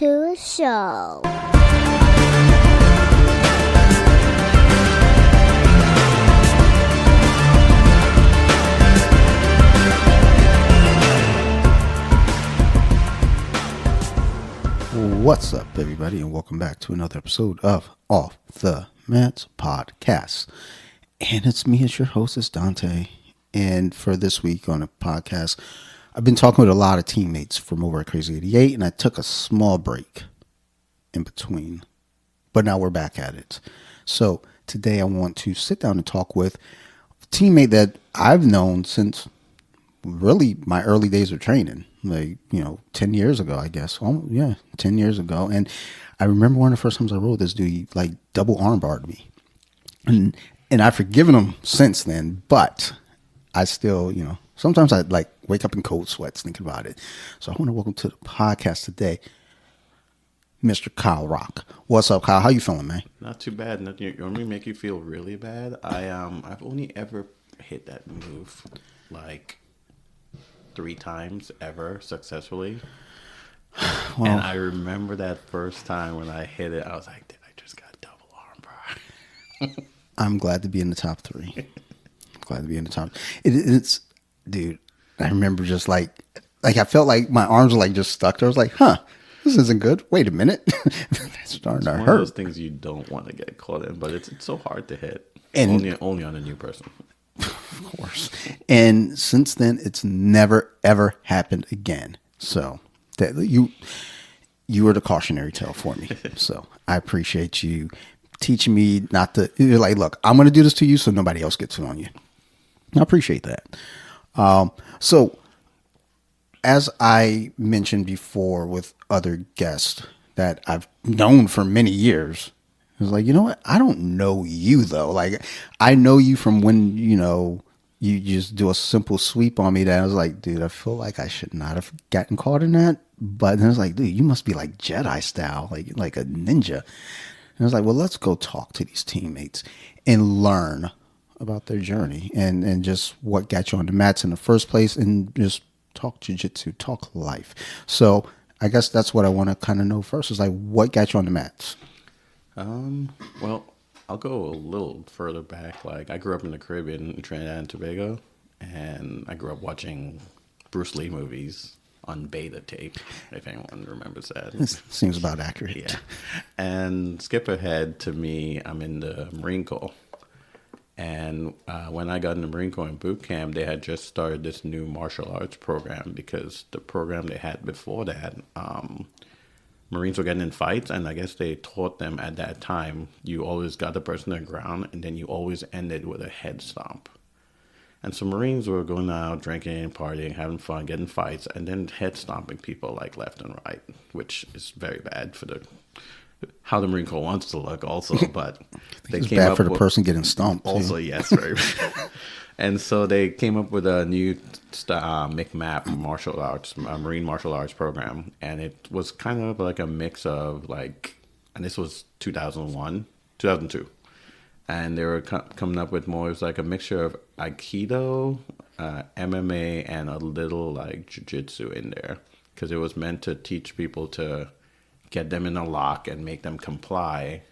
to a show. What's up, everybody, and welcome back to another episode of Off the Mats Podcast. And it's me as your host, it's Dante. And for this week on the podcast, I've been talking with a lot of teammates from over at Crazy 88, and I took a small break in between. But now we're back at it. So today I want to sit down and talk with a teammate that I've known since really my early days of training, 10 years ago, I guess. 10 years ago. And I remember one of the first times I rode this dude, he double armbarred me. And I've forgiven him since then, but I still, sometimes I wake up in cold sweats thinking about it. So I want to welcome to the podcast today, Mr. Kyle Rocke. What's up, Kyle? How you feeling, man? Not too bad. You want me to make you feel really bad? I've only ever hit that move 3 times ever successfully. Well, and I remember that first time when I hit it, I was like, "Did I just got double armbar?" I'm glad to be in the top 3. Glad to be in the top. It's, dude. I remember just I felt like my arms were just stuck there. I was like, "Huh, this isn't good. Wait a minute." It's starting to hurt. One of those things you don't want to get caught in, but it's so hard to hit. And only on a new person. Of course. And since then, it's never, ever happened again. So that you were the cautionary tale for me. So I appreciate you teaching me not to. You're like, look, I'm going to do this to you so nobody else gets it on you. I appreciate that. So as I mentioned before with other guests that I've known for many years, I was like, you know what? I don't know you, though. I know you from when, you just do a simple sweep on me that I was like, dude, I feel like I should not have gotten caught in that. But then I was like, dude, you must be like Jedi style, like a ninja. And I was like, well, let's go talk to these teammates and learn about their journey and just what got you on the mats in the first place and just talk jiu-jitsu, talk life. So I guess that's what I want to kind of know first is what got you on the mats? Well, I'll go a little further back. I grew up in the Caribbean, in Trinidad and Tobago, and I grew up watching Bruce Lee movies on beta tape, if anyone remembers that. This seems about accurate. Yeah. And skip ahead to me, I'm in the Marine Corps. And when I got in the Marine Corps in boot camp, they had just started this new martial arts program because the program they had before that, Marines were getting in fights, and I guess they taught them at that time, you always got the person on the ground, and then you always ended with a head stomp. And so Marines were going out, drinking, partying, having fun, getting fights, and then head stomping people left and right, which is very bad for how the Marine Corps wants to look also, but they came bad up for the person getting stomped. Also, too. Yes, very bad. And so they came up with a new McMap martial arts, Marine martial arts program. And it was kind of like a mix of and this was 2002. And they were coming up with more, it was like a mixture of Aikido, MMA, and a little Jiu-Jitsu in there. Because it was meant to teach people to get them in a lock and make them comply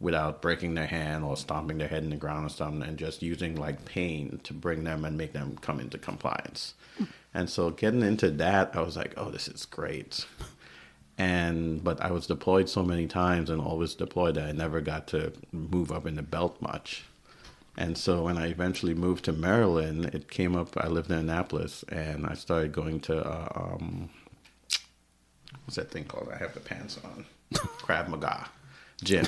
without breaking their hand or stomping their head in the ground or something, and just using pain to bring them and make them come into compliance. And so getting into that, I was like, oh, this is great. But I was deployed so many times and always deployed that I never got to move up in the belt much. And so when I eventually moved to Maryland, it came up, I lived in Annapolis, and I started going to, what's that thing called? I have the pants on. Krav Maga gym.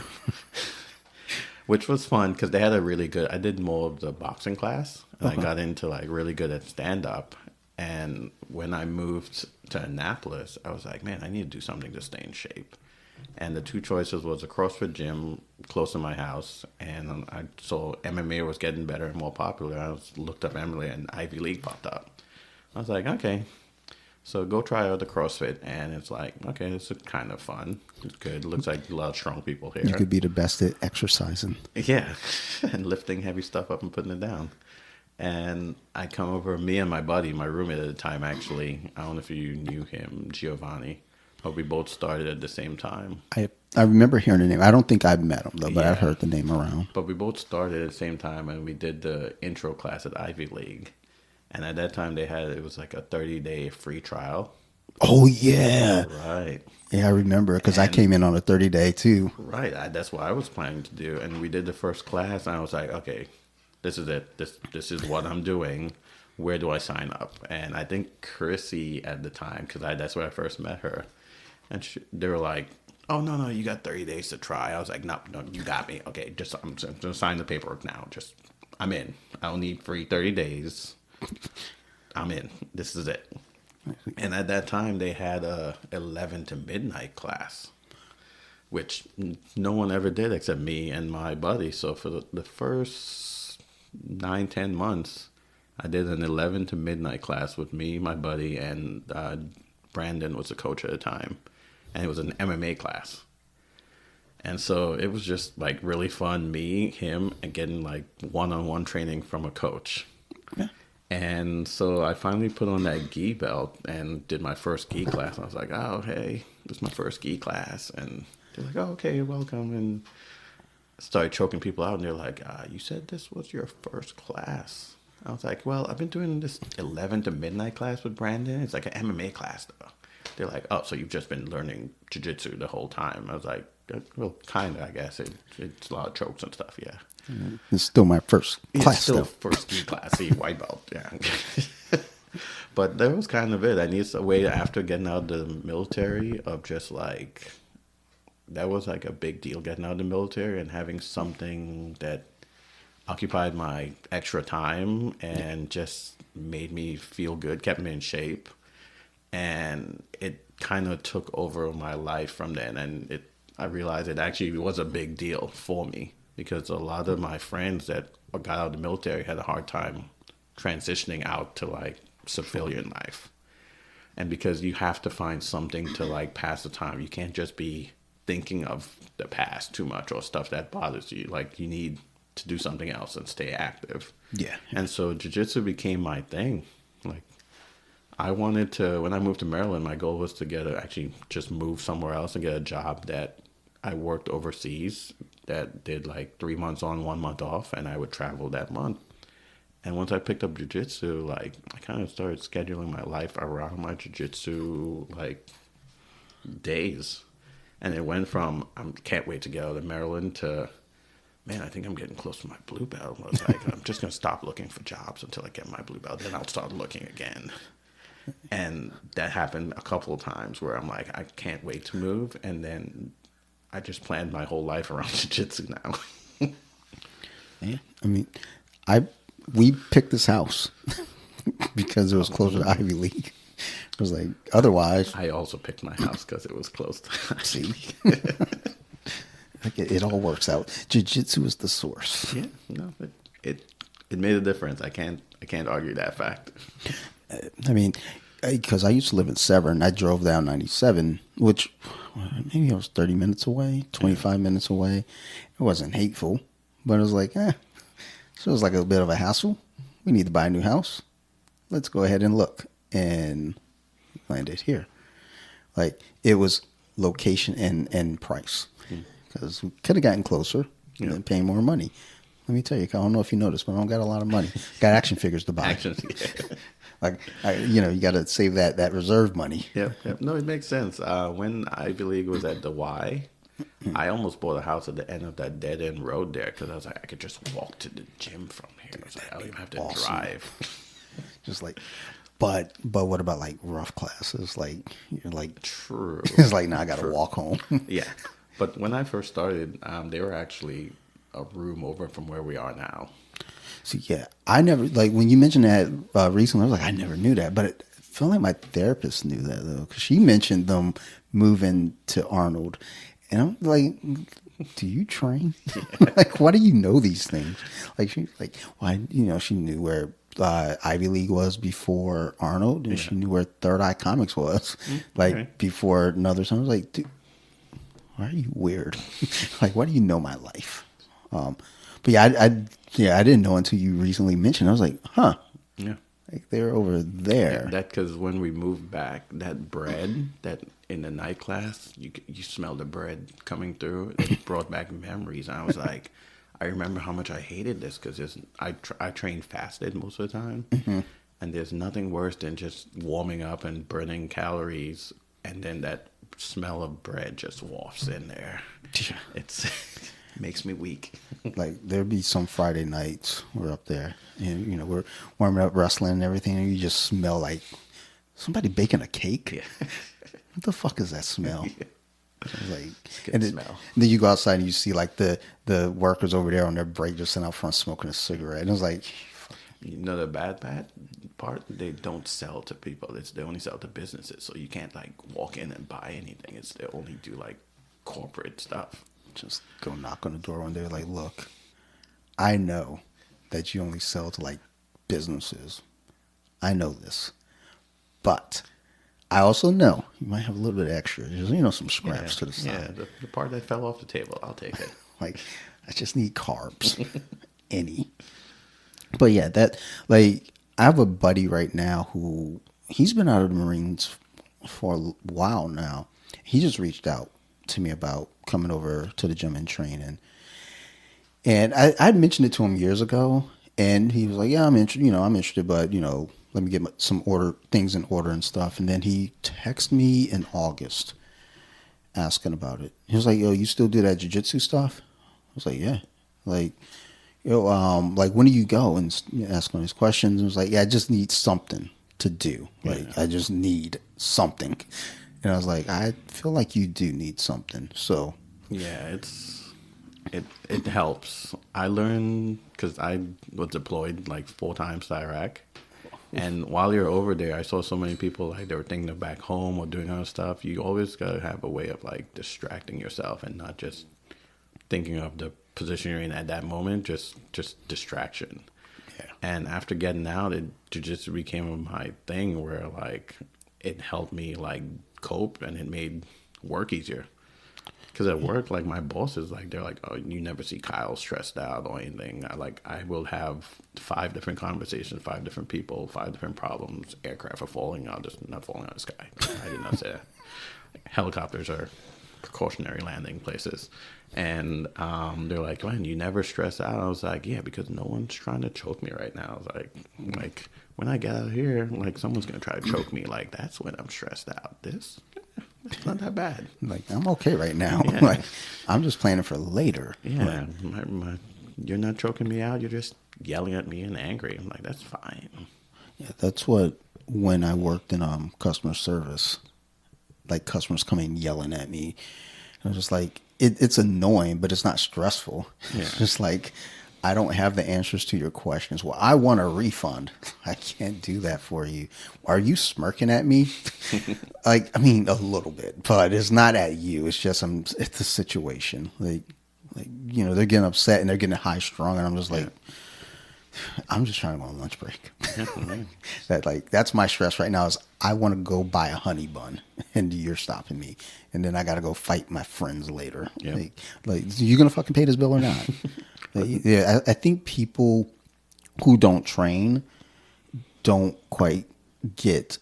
Which was fun because they had a really good, I did more of the boxing class, and I got into really good at stand-up. And when I moved to Annapolis, I was like, man, I need to do something to stay in shape. And the 2 choices was a CrossFit gym close to my house, and I saw MMA was getting better and more popular. I looked up MMA, and Ivey League popped up. I was like, okay. So go try out the CrossFit, and it's okay, this is kind of fun. It's good. It looks like a lot of strong people here. You could be the best at exercising. Yeah, and lifting heavy stuff up and putting it down. And I come over, me and my buddy, my roommate at the time, actually. I don't know if you knew him, Giovanni. But we both started at the same time. I remember hearing the name. I don't think I've met him though, but I've Yeah. heard the name around. But we both started at the same time, and we did the intro class at Ivy League. And at that time, it was like a 30-day free trial. Oh yeah, Right. yeah, I remember because I And- came in on a 30-day too. Right. That's what I was planning to do. And we did the first class, and I was like, okay, this is it. This is what I'm doing. Where do I sign up? And I think Chrissy at the time, because that's where I first met her. And they were like, oh, no, you got 30 days to try. I was like, no, you got me. Okay, I'm just going to sign the paperwork now. I'm in. I don't need free 30 days. I'm in. This is it. And at that time, they had a 11 to midnight class, which no one ever did except me and my buddy. So for the first 9-10 months, I did an 11 to midnight class with me, my buddy, and Brandon was the coach at the time. And it was an MMA class. And so it was just like really fun, me, him, and getting like one-on-one training from a coach. Yeah. And so I finally put on that gi belt and did my first gi class. And I was like, oh, hey, this is my first gi class. And they're like, oh, okay, welcome. And started choking people out. And they're like, you said this was your first class. I was like, well, I've been doing this 11 to midnight class with Brandon. It's like an MMA class, though. They're like, oh, so you've just been learning jiu-jitsu the whole time. I was like, well, kind of, I guess. It's a lot of chokes and stuff, yeah. It's still my first class, Still though. first gi class, white belt, yeah. But that was kind of it. I needed a way after getting out of the military of just like, that was like a big deal getting out of the military and having something that occupied my extra time and just made me feel good, kept me in shape. And it kind of took over my life from then. And I realized it actually was a big deal for me because a lot of my friends that got out of the military had a hard time transitioning out to like civilian life. And because you have to find something to like pass the time. You can't just be thinking of the past too much or stuff that bothers you. Like you need to do something else and stay active. Yeah. And so jiu-jitsu became my thing. Like I wanted to, when I moved to Maryland, my goal was to actually just move somewhere else and get a job that I worked overseas that did like 3 months on, 1 month off, and I would travel that month. And once I picked up jiu-jitsu, like I kind of started scheduling my life around my jiu-jitsu like days. And it went from I can't wait to get out of Maryland to, man, I think I'm getting close to my blue belt. I was like, I'm just going to stop looking for jobs until I get my blue belt. Then I'll start looking again. And that happened a couple of times where I'm like, I can't wait to move. And then I just planned my whole life around jiu-jitsu now. Yeah. I mean, we picked this house because it was closer to Ivy League. It was like, otherwise. I also picked my house because it was close to See? Like it all works out. Jiu-jitsu is the source. Yeah, no, it made a difference. I can't argue that fact. I mean, because I used to live in Severn. I drove down 97, which maybe I was 30 minutes away, 25 minutes away. It wasn't hateful, but it was like, So it was like a bit of a hassle. We need to buy a new house. Let's go ahead and look. And landed here. Like, it was location and price. Because we could have gotten closer and paying more money. Let me tell you, I don't know if you noticed, but I don't got a lot of money. Got action figures to buy. Actions, yeah. Like, you got to save that reserve money. Yep. No, it makes sense. When Ivy League was at the Y, I almost bought a house at the end of that dead end road there because I was like, I could just walk to the gym from here. It's like, I don't even have to drive. Just like, but what about like rough classes? Like, you're like, True. It's like, now I got to walk home. Yeah. But when I first started, they were actually a room over from where we are now. See, yeah, I never, like, when you mentioned that recently, I was like, I never knew that. But it felt like my therapist knew that, though, because she mentioned them moving to Arnold. And I'm like, do you train? Like, why do you know these things? Like, she's like, why, she knew where Ivy League was before Arnold, and she knew where Third Eye Comics was, before another time. I was like, dude, why are you weird? Like, why do you know my life? But yeah, I didn't know until you recently mentioned. I was like, huh. Yeah. Like they're over there. That because when we moved back, that bread that in the night class, you smell the bread coming through. It brought back memories. And I was like, I remember how much I hated this because I train fasted most of the time, and there's nothing worse than just warming up and burning calories, and then that smell of bread just wafts in there. It's makes me weak. Like there'd be some Friday nights we're up there and we're warming up wrestling and everything, and you just smell like somebody baking a cake. Yeah. What the fuck is that smell? Yeah. Like, Good and smell. then you go outside and you see like the workers over there on their break just sitting out front smoking a cigarette, and it was like, You know the bad part? They don't sell to people. They only sell to businesses. So you can't like walk in and buy anything. They only do like corporate stuff. just go knock on the door one day like, look, I know that you only sell to like businesses. I know this, but I also know you might have a little bit extra. Just, some scraps to the side. Yeah, the part that fell off the table, I'll take it. Like, I just need carbs. Any. But yeah, I have a buddy right now who he's been out of the Marines for a while now. He just reached out to me about coming over to the gym and training. And I'd mentioned it to him years ago, and he was like, "Yeah, I'm interested, but let me get some things in order and stuff." And then he texted me in August asking about it. He was like, "Yo, you still do that jiu-jitsu stuff?" I was like, "Yeah." Like, like when do you go? And asking these questions. And I was like, "Yeah, I just need something to do. Like, I just need something." And I was like, "I feel like you do need something." So Yeah, it helps. I learned because I was deployed like 4 times to Iraq. And while you're over there, I saw so many people like they were thinking of back home or doing other stuff. You always gotta have a way of like distracting yourself and not just thinking of the position you're in at that moment. Just distraction. yeah, And after getting out, it jiu-jitsu became my thing where like it helped me like cope and it made work easier. Because at work, like my bosses, like they're like, "Oh, you never see Kyle stressed out or anything." I will have 5 different conversations, 5 different people, 5 different problems. Aircraft are falling out, just not falling out of the sky. I did not say that. Helicopters are precautionary landing places, and they're like, "Man, you never stress out." I was like, "Yeah, because no one's trying to choke me right now." I was like when I get out here, like someone's gonna try to choke me. Like that's when I'm stressed out. It's not that bad. like I'm okay right now. Yeah. Like I'm just planning for later. Yeah, you're not choking me out. You're just yelling at me and angry. I'm like, that's fine. Yeah, that's what when I worked in customer service, like customers coming yelling at me. I was just like, it's annoying, but it's not stressful. Yeah. It's just like, I don't have the answers to your questions. Well, I want a refund. I can't do that for you. Are you smirking at me? Like, I mean, a little bit, but it's not at you. It's just, it's the situation. Like, they're getting upset and they're getting high strung. And I'm just like, I'm just trying to go on lunch break. That's my stress right now is I want to go buy a honey bun and you're stopping me. And then I got to go fight my friends later. Yep. Like, you going to fucking pay this bill or not? Yeah, I think people who don't train don't quite get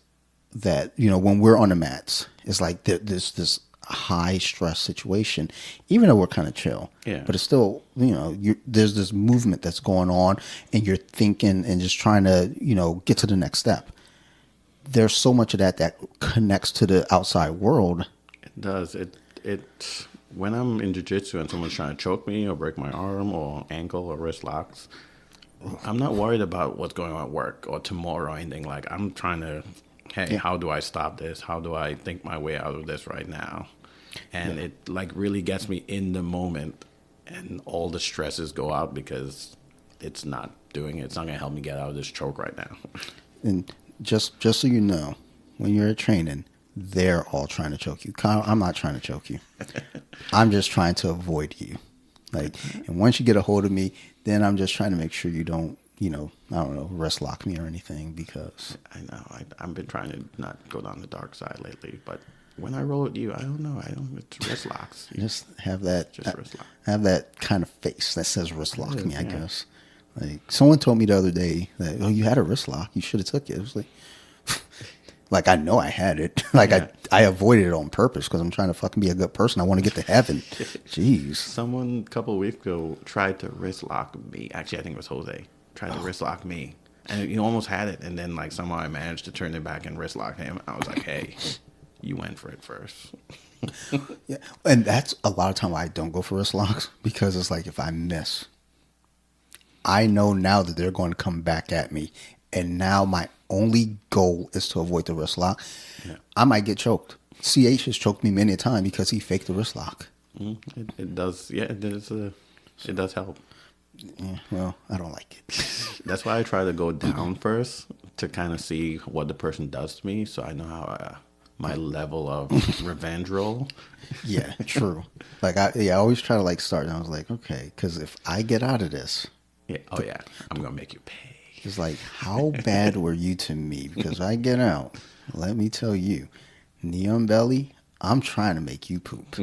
that, when we're on the mats, it's like there's this high stress situation, even though we're kind of chill. Yeah. But it's still, there's this movement that's going on and you're thinking and just trying to, get to the next step. There's so much of that connects to the outside world. It does. It when I'm in jiu-jitsu and someone's trying to choke me or break my arm or ankle or wrist locks, I'm not worried about what's going on at work or tomorrow or anything. Like I'm trying to, hey, how do I stop this? How do I think my way out of this right now? And it like really gets me in the moment and all the stresses go out because it's not doing it. It's not going to help me get out of this choke right now. And just so you know, when you're at training, they're all trying to choke you. Kyle, I'm not trying to choke you. I'm just trying to avoid you. And once you get a hold of me, then I'm just trying to make sure you don't, I don't know, wrist lock me or anything because. I know. I've been trying to not go down the dark side lately, but when I roll with you, I don't know. It's wrist locks. Just have that. Just wrist lock. Have that kind of face that says wrist lock me, I guess. Like someone told me the other day that, oh, you had a wrist lock. You should have took it. It was like I know I had it. Like Yeah. I avoided it on purpose because I'm trying to fucking be a good person. I want to get to heaven. Jeez. Someone a couple of weeks ago tried to wrist lock me. Actually, I think it was Jose. Tried to wrist lock me. And he almost had it. And then, like, somehow I managed to turn it back and wrist lock him. I was like, hey, you went for it first. Yeah, and that's a lot of time why I don't go for wrist locks because it's like if I miss, I know now that they're going to come back at me, and now my only goal is to avoid the wrist lock. Yeah. I might get choked. CH has choked me many a time because he faked the wrist lock. It does. Yeah, it does. It does help. Yeah, well, I don't like it. That's why I try to go down first to kind of see what the person does to me, so I know how my level of revenge roll. Yeah, true. Like I always try to like start, and I was like, okay, because if I get out of this, Yeah. Oh yeah. I'm gonna make you pay. it's like, how bad were you to me? Because I get out, let me tell you, Neon Belly, I'm trying to make you poop.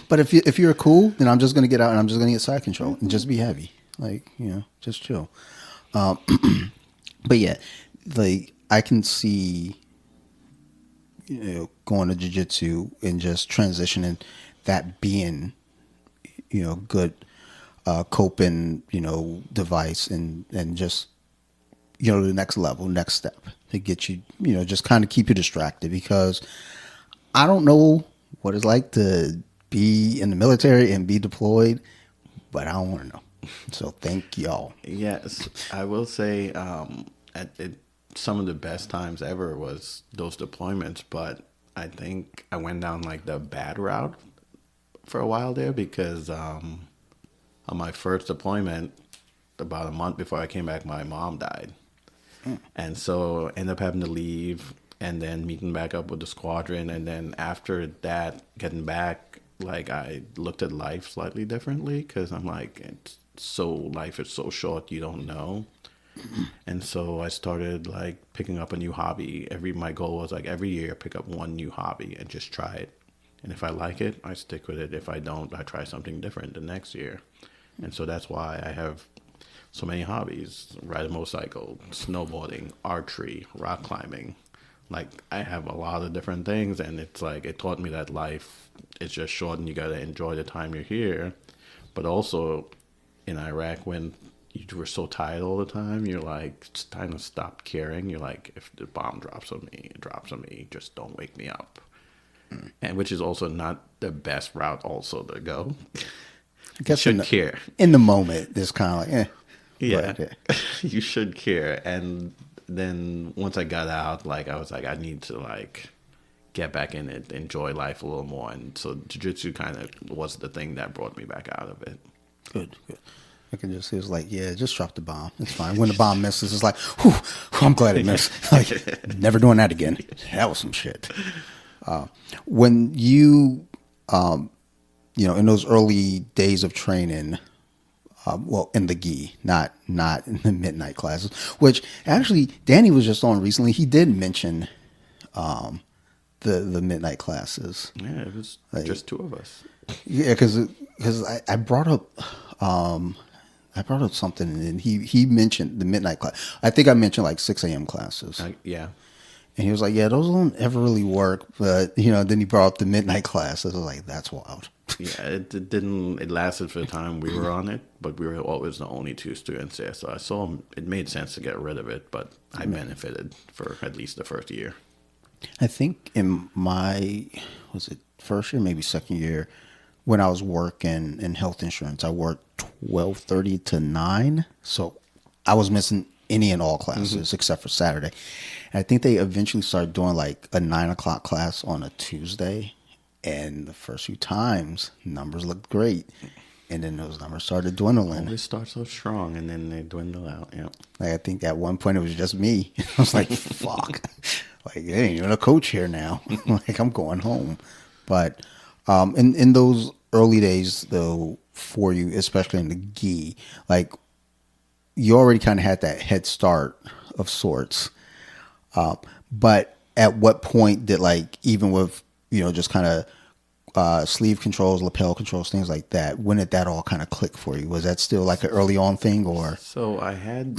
But if you're cool, then I'm just gonna get out and I'm just gonna get side control and just be heavy, like just chill. But yeah, like I can see, going to jiu-jitsu and just transitioning, that being, good coping, device and just, the next level, next step to get you, just kind of keep you distracted because I don't know what it's like to be in the military and be deployed, but I don't want to know. So thank y'all. Yes, I will say some of the best times ever was those deployments, but I think I went down like the bad route for a while there because on my first deployment, about a month before I came back, my mom died. And so ended up having to leave and then meeting back up with the squadron. And then after that, getting back, like I looked at life slightly differently because I'm like, life is so short, you don't know. And so I started like picking up a new hobby. My goal was like every year pick up one new hobby and just try it. And if I like it, I stick with it. If I don't, I try something different the next year. And so that's why I have so many hobbies: ride a motorcycle, snowboarding, archery, rock climbing. Like I have a lot of different things, and it's like it taught me that life is just short, and you gotta enjoy the time you're here. But also in Iraq, when you were so tired all the time, you're like, it's time to stop caring. You're like, if the bomb drops on me, it drops on me. Just don't wake me up. And which is also not the best route also to go. I guess you should care. In the moment, it's kind of like, Yeah, but, you should care. And then once I got out, like I was like, I need to like get back in it, enjoy life a little more. And so jiu-jitsu kind of was the thing that brought me back out of it. Good. I can just see it's like, yeah, just drop the bomb. It's fine. When the bomb misses, it's like, whew, I'm glad it missed. Like, never doing that again. That was some shit. When you, in those early days of training, in the gi, not in the midnight classes, which actually Danny was just on recently. He did mention the midnight classes. Yeah, it was Like, just two of us. Yeah, because I brought up something, and he mentioned the midnight class. I think I mentioned like 6 a.m. classes. Yeah. And he was like, yeah, those don't ever really work. But, then he brought up the midnight classes. I was like, that's wild. Yeah, it didn't. It lasted for the time we were on it, but we were always the only 2 students there. So I saw it made sense to get rid of it, but I benefited for at least the first year. I think in my, was it first year, maybe second year, when I was working in health insurance, I worked 12:30 to 9. So I was missing any and all classes except for Saturday. And I think they eventually started doing like a 9 o'clock class on a Tuesday. And the first few times, numbers looked great. And then those numbers started dwindling. Always start so strong, and then they dwindle out. Yeah. Like I think at one point it was just me. I was like, fuck. Like, there ain't even a coach here now. Like, I'm going home. But in those early days, though, for you, especially in the gi, like, you already kind of had that head start of sorts. But at what point did, like, even with, just kind of sleeve controls, lapel controls, things like that. When did that all kind of click for you? Was that still like an early on thing, or? So I had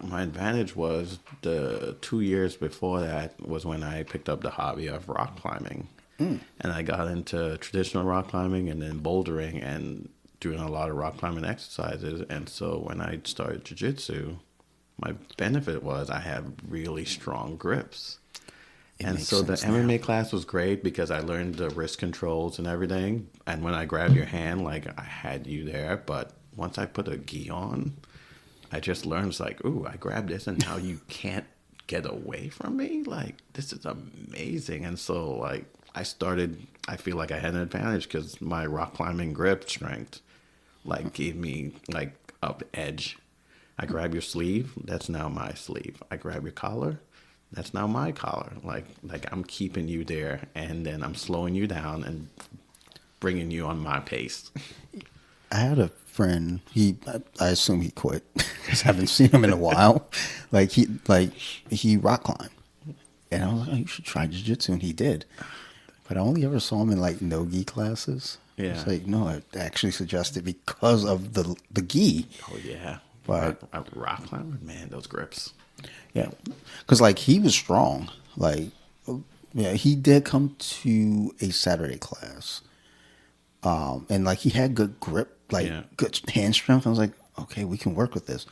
my advantage was the 2 years before that was when I picked up the hobby of rock climbing. And I got into traditional rock climbing and then bouldering and doing a lot of rock climbing exercises. And so when I started jiu-jitsu, my benefit was I had really strong grips. And so the MMA class was great because I learned the wrist controls and everything. And when I grabbed your hand, like I had you there. But once I put a gi on, I just learned it's like, ooh, I grabbed this and now you can't get away from me. Like, this is amazing. And so like I feel like I had an advantage because my rock climbing grip strength like gave me like up edge. I grab your sleeve, that's now my sleeve. I grab your collar, that's now my collar. Like I'm keeping you there, and then I'm slowing you down and bringing you on my pace. I had a friend. I assume he quit because I haven't seen him in a while. He rock climbed, and I was like, oh, you should try jiu-jitsu, and he did. But I only ever saw him in like no-gi classes. Yeah. It's like, no, I actually suggested because of the gi. Oh yeah, But a rock climber, man, those grips. yeah, because like he was strong. Like, yeah, he did come to a Saturday class, and like he had good grip, like Yeah. good hand strength. I was like, okay, we can work with this.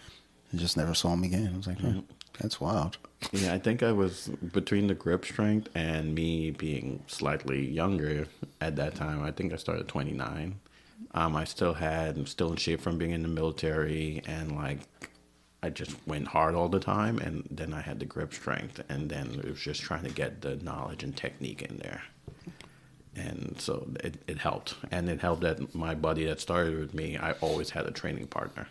I just never saw him again. I was like, oh, that's wild. Yeah, I think I was between the grip strength and me being slightly younger at that time. I think I started 29. I'm still in shape from being in the military, and like I just went hard all the time, and then I had the grip strength, and then it was just trying to get the knowledge and technique in there. And so it helped. And it helped that my buddy that started with me, I always had a training partner.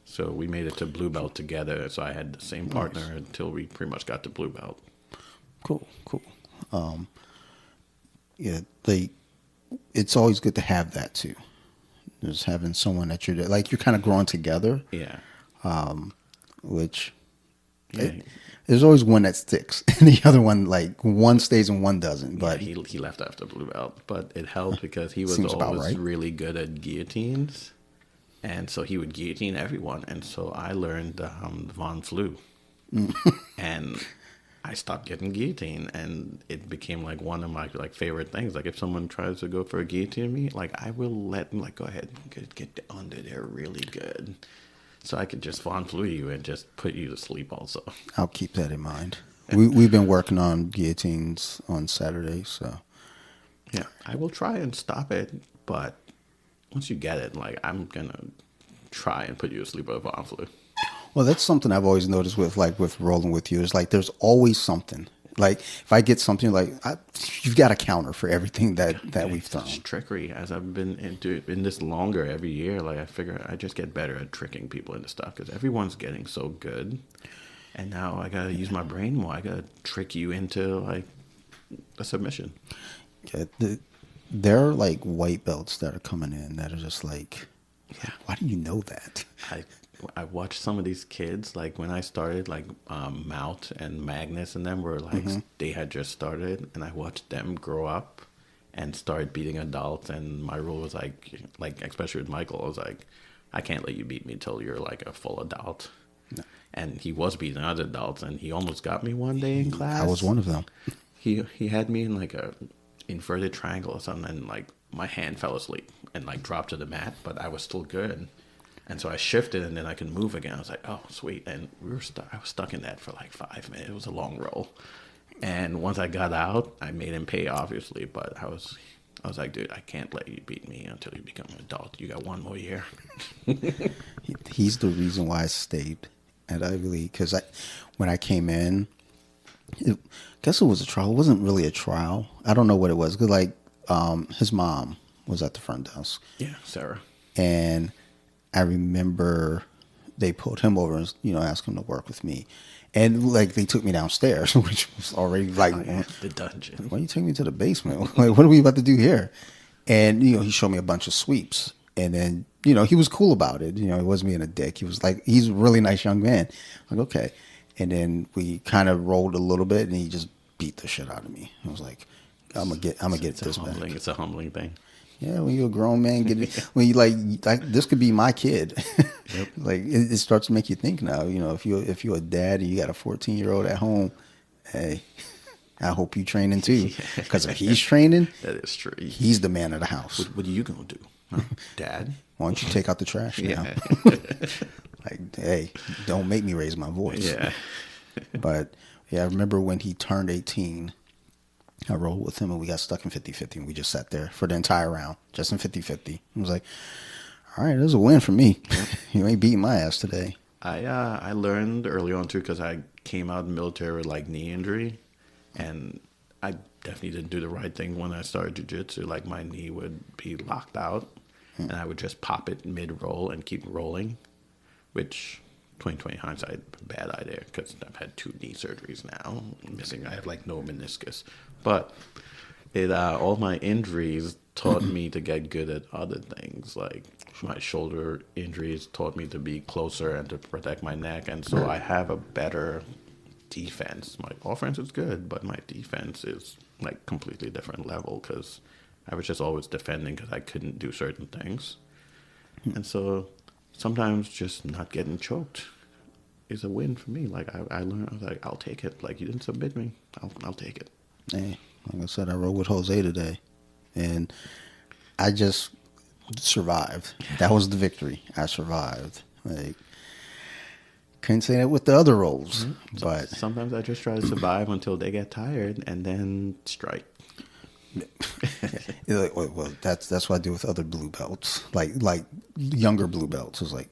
So we made it to blue belt together. So I had the same partner until we pretty much got to blue belt. Cool. Yeah, it's always good to have that too. Just having someone that you're like you're kind of growing together. Yeah. Which Yeah. there's always one that sticks, and the other one like one stays and one doesn't. But he left after blue belt, but it helped because he was Seems about always right. really good at guillotines, and so he would guillotine everyone. And so I learned Von Flew, and I stopped getting guillotined, and it became like one of my like favorite things. Like if someone tries to go for a guillotine me, like I will let them like go ahead and get under there really good. So I could just Von Flew you and just put you to sleep also. I'll keep that in mind. We've been working on guillotines on Saturday, so Yeah, I will try and stop it, but once you get it, like I'm gonna try and put you to sleep with Von Flew. well, that's something I've always noticed with rolling with you. Is like there's always something. Like if I get something like you've got a counter for everything that we've thrown. It's trickery. As I've been in this longer every year, like I figure I just get better at tricking people into stuff because everyone's getting so good, and now I gotta use my brain more. I gotta trick you into like a submission. Yeah, there are like white belts that are coming in that are just like, Yeah. why do you know that? I watched some of these kids like when I started, like Mount and Magnus and them were like they had just started, and I watched them grow up and start beating adults. And my rule was like especially with Michael, I was like, I can't let you beat me until you're like a full adult. No. And he was beating other adults, and he almost got me one day in class. I was one of them. He had me in like a inverted triangle or something, and like my hand fell asleep and like dropped to the mat, but I was still good. And so I shifted, and then I could move again. I was like, "Oh, sweet!" And I was stuck in that for like 5 minutes. It was a long roll. And once I got out, I made him pay, obviously. But I was like, "Dude, I can't let you beat me until you become an adult. You got one more year." He's the reason why I stayed at Ivey League because when I came in, I guess it was a trial. It wasn't really a trial. I don't know what it was. Cause like his mom was at the front desk. Yeah, Sarah. And I remember they pulled him over and, asked him to work with me. And, like, they took me downstairs, which was already, like, the dungeon. Why are you taking me to the basement? Like, what are we about to do here? And, he showed me a bunch of sweeps. And then, he was cool about it. He wasn't being a dick. He was like, he's a really nice young man. I'm like, okay. And then we kind of rolled a little bit, and he just beat the shit out of me. I was like, I'm gonna get It's this humbling. back. It's a humbling thing. Yeah, when you're a grown man, get it. When you like this could be my kid. Yep. Like it starts to make you think now. You know, if you're a dad and you got a 14-year-old at home, hey, I hope you training too. Because if he's training, That is true. he's the man of the house. What are you gonna do, huh? Dad? Why don't you take out the trash now? Yeah. Like, hey, don't make me raise my voice. Yeah. But yeah, I remember when he turned 18, I rolled with him and we got stuck in 50-50 and we just sat there for the entire round, just in 50-50. I was like, all right, this is a win for me. You ain't beating my ass today. I learned early on too because I came out of the military with like knee injury, and I definitely didn't do the right thing when I started jiu-jitsu. Like my knee would be locked out, and I would just pop it mid-roll and keep rolling, which 2020 hindsight, bad idea because I've had 2 knee surgeries now. I have like no meniscus, but it all my injuries taught me to get good at other things. Like my shoulder injuries taught me to be closer and to protect my neck, and so I have a better defense. My offense is good, but my defense is like completely different level because I was just always defending because I couldn't do certain things, and so sometimes just not getting choked is a win for me. Like I learned, I was like, I'll take it. Like you didn't submit me, I'll take it. Hey, like I said, I rode with Jose today, and I just survived. That was the victory. I survived. Like, couldn't say that with the other roles, but Sometimes I just try to survive until they get tired and then strike. well, that's what I do with other blue belts, like younger blue belts. It's like,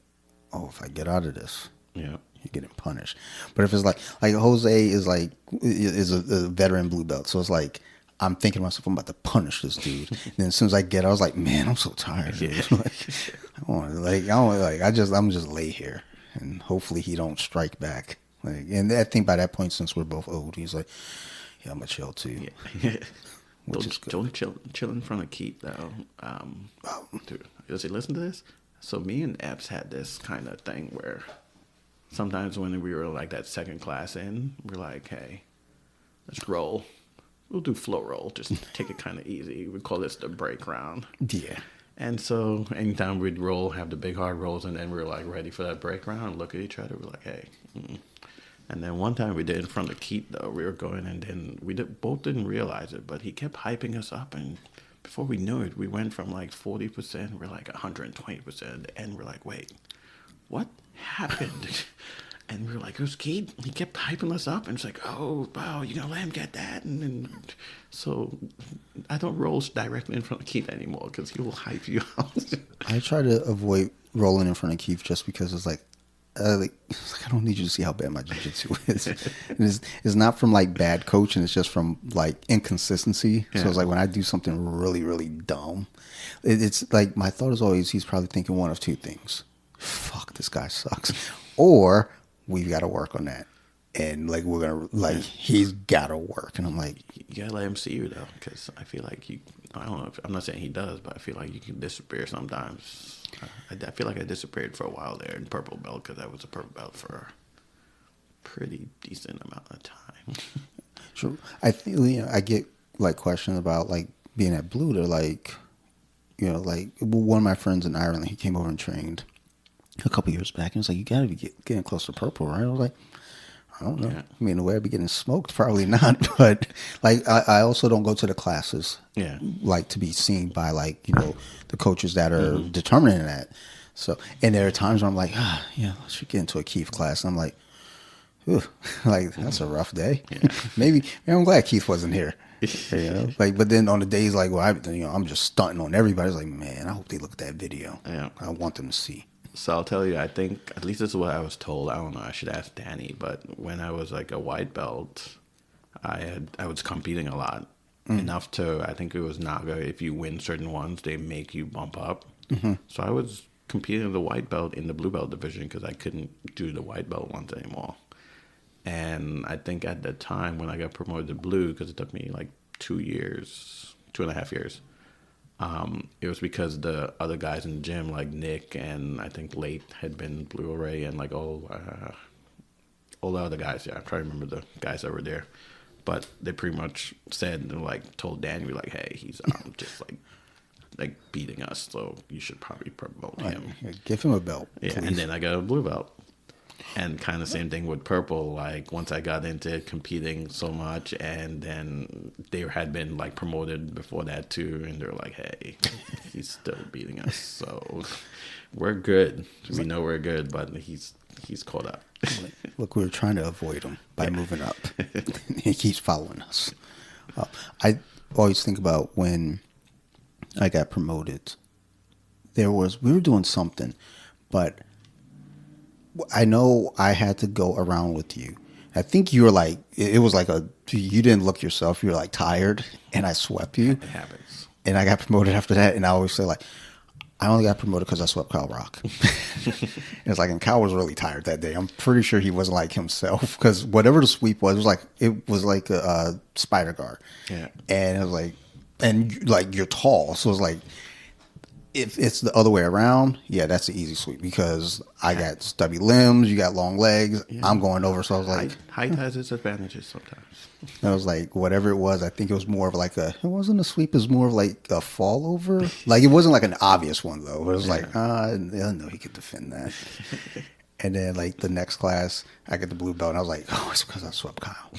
oh, if I get out of this, Yeah. you're getting punished. But if it's like Jose is a veteran blue belt, so it's like I'm thinking to myself, I'm about to punish this dude. And then as soon as I get, I was like, man, I'm so tired. Dude. I'm just lay here, and hopefully he don't strike back. Like, and I think by that point, since we're both old, he's like, yeah, I'm gonna chill too. Yeah. Which is good. Don't chill in front of Keith though. Dude, does he listen to this? So me and Epps had this kind of thing where sometimes when we were like that second class in, we're like, hey, let's roll. We'll do flow roll. Just take it kind of easy. We call this the break round. Yeah. And so anytime we'd roll, have the big hard rolls, and then we were like ready for that break round, look at each other, we're like, hey. And then one time we did in front of Keith, though. We were going, and then both didn't realize it, but he kept hyping us up, and before we knew it, we went from like 40%, we're like 120%, and we're like, wait, what happened? And we were like, it was Keith. He kept hyping us up, and it's like, oh, wow, you're going to let him get that? And so I don't roll directly in front of Keith anymore because he will hype you out. I try to avoid rolling in front of Keith just because it's like I don't need you to see how bad my jiu-jitsu is. It's not from like bad coaching. It's just from like inconsistency. Yeah. So it's like when I do something really, really dumb, it's like my thought is always he's probably thinking one of two things. Fuck, this guy sucks. Or we've got to work on that. And like we're going to like he's got to work. And I'm like, you got to let him see you though. Because I feel like I don't know. I'm not saying he does, but I feel like you can disappear sometimes. I feel like I disappeared for a while there in purple belt because I was a purple belt for a pretty decent amount of time. Sure. I think I get like questions about like being at blue. They're like, like one of my friends in Ireland, he came over and trained a couple years back, and it's like you got to be getting close to purple, right? I was like, I don't know. Yeah. I mean, the way I'd be getting smoked, probably not. But like, I also don't go to the classes. Yeah. Like to be seen by like the coaches that are determining that. So, and there are times where I'm like, yeah, let's get into a Keith class. And I'm like, ooh, like that's a rough day. Yeah. maybe I'm glad Keith wasn't here. Like, but then on the days like, well, I'm just stunting on everybody. It's like, man, I hope they look at that video. Yeah. I want them to see. So I'll tell you, I think, at least this is what I was told. I don't know, I should ask Danny. But when I was like a white belt, I was competing a lot. Enough to, I think it was Naga, if you win certain ones, they make you bump up. Mm-hmm. So I was competing in the white belt in the blue belt division because I couldn't do the white belt ones anymore. And I think at the time when I got promoted to blue, because it took me like 2.5 years, it was because the other guys in the gym, like Nick and I think Late had been blue already, and like all the other guys. Yeah, I'm trying to remember the guys that were there. But they pretty much said, like, told Danny, like, hey, he's just like beating us, so you should probably promote him. Yeah, give him a belt. Yeah, please. and then I got a blue belt. And kind of same thing with purple. Like once I got into competing so much, and then they had been like promoted before that too, and they're like, "Hey, he's still beating us, so we're good. We know we're good, but he's caught up." Look, we were trying to avoid him by moving up. He keeps following us. I always think about when I got promoted. We were doing something, but I know I had to go around with you. I think you were like, it was like you didn't look yourself. You were like tired, and I swept you. It happens. And I got promoted after that, and I always say like, I only got promoted because I swept Kyle Rocke. It's like, and Kyle was really tired that day. I'm pretty sure he wasn't like himself because whatever the sweep was, it was like a spider guard. Yeah. And it was like, and like you're tall, so it's like, if it's the other way around, yeah, that's the easy sweep because I got stubby limbs, you got long legs. Yeah. I'm going over, so I was like, height has its advantages sometimes. I was like, whatever it was, I think it was more of like it wasn't a sweep, it was more of like a fall over. Like it wasn't like an obvious one though. But it was like, I know he could defend that. And then like the next class, I get the blue belt, and I was like, oh, it's because I swept Kyle.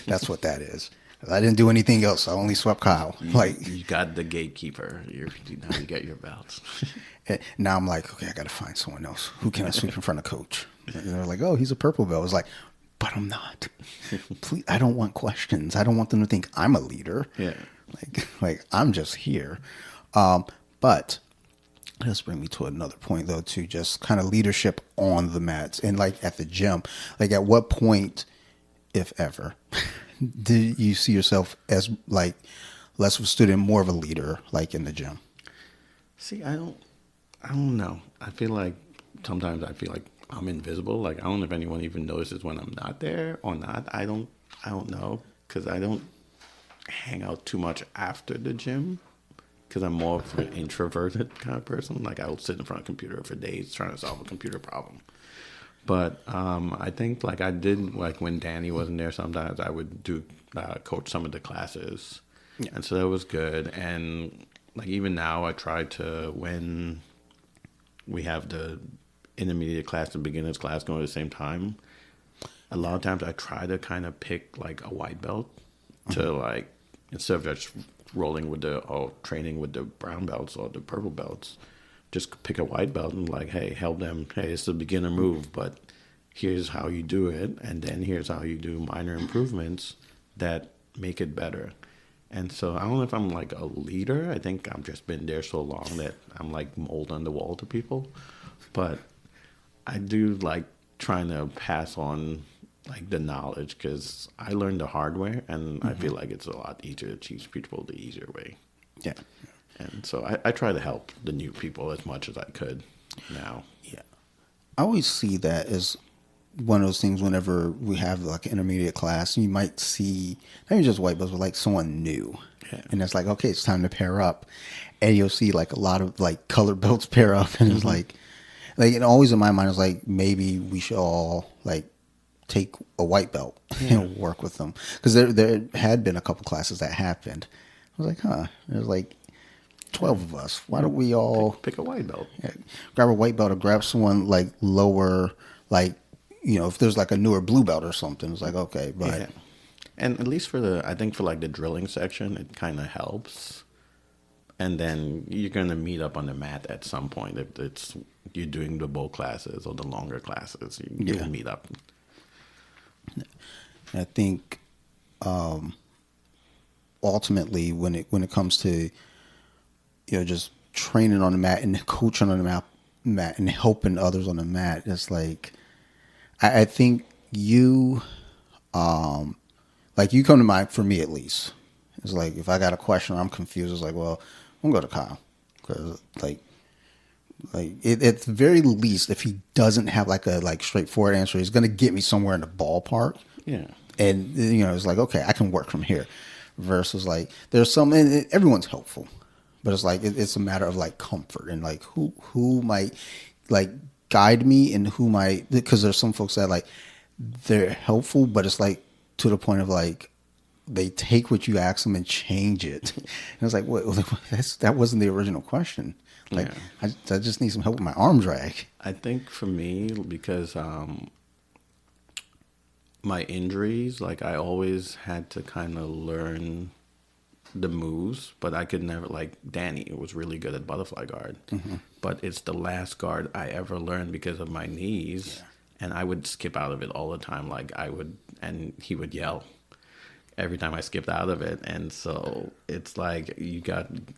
That's what that is. I didn't do anything else. I only swept Kyle. You got the gatekeeper. Now you get your belts. Now I'm like, okay, I got to find someone else. Who can I sweep in front of coach? And they're like, oh, he's a purple belt. I was like, but I'm not. Please, I don't want questions. I don't want them to think I'm a leader. Yeah. Like I'm just here. But let's bring me to another point though, to just kind of leadership on the mats and like at the gym. Like at what point, if ever, do you see yourself as like less of a student, more of a leader, like in the gym? See, I don't know. I feel like sometimes I'm invisible. Like I don't know if anyone even notices when I'm not there or not. I don't know because I don't hang out too much after the gym because I'm more of an introverted kind of person. Like I will sit in front of a computer for days trying to solve a computer problem. But I think like I did like when Danny wasn't there, sometimes I would do coach some of the classes. Yeah. And so that was good. And like even now I try to, when we have the intermediate class and beginners class going at the same time, a lot of times I try to kind of pick like a white belt to like, instead of just rolling with training with the brown belts or the purple belts, just pick a white belt and like, hey, help them. Hey, it's a beginner move, but here's how you do it. And then here's how you do minor improvements that make it better. And so I don't know if I'm like a leader. I think I've just been there so long that I'm like mold on the wall to people. But I do like trying to pass on like the knowledge because I learned the hard way, and I feel like it's a lot easier to teach people the easier way. Yeah. And so I try to help the new people as much as I could now. Yeah. I always see that as one of those things whenever we have like an intermediate class, you might see, not even just white belts, but like someone new. Yeah. And it's like, okay, it's time to pair up. And you'll see like a lot of like colored belts pair up. And it's like, and always in my mind, it's like, maybe we should all like take a white belt and work with them. Because there had been a couple classes that happened. I was like, there's like 12 of us. Why don't we all pick a white belt? Yeah, grab a white belt or grab someone like lower, like, you know, if there's like a newer blue belt or something, it's like, okay, but. Yeah. And at least I think for like the drilling section, it kind of helps. And then you're going to meet up on the mat at some point. If you're doing the bow classes or the longer classes, you'll meet up. I think ultimately when it comes to, you know, just training on the mat and coaching on the mat and helping others on the mat, it's like, I think you, like you come to mind, for me at least. It's like, if I got a question or I'm confused, it's like, well, I'm going to go to Kyle. Because like at the very least, if he doesn't have like a straightforward answer, he's going to get me somewhere in the ballpark. Yeah. And, you know, it's like, okay, I can work from here. Versus like, there's some, and everyone's helpful. But it's like, it's a matter of like comfort and like who might like guide me and who might, because there's some folks that like, they're helpful, but it's like to the point of like, they take what you ask them and change it. And I was like, what? That wasn't the original question. Like, Yeah. I just need some help with my arm drag. I think for me, because my injuries, like I always had to kind of learn the moves, but I could never, like Danny was really good at butterfly guard, but it's the last guard I ever learned because of my knees, and I would skip out of it all the time. Like I would, and he would yell every time I skipped out of it, and so it's like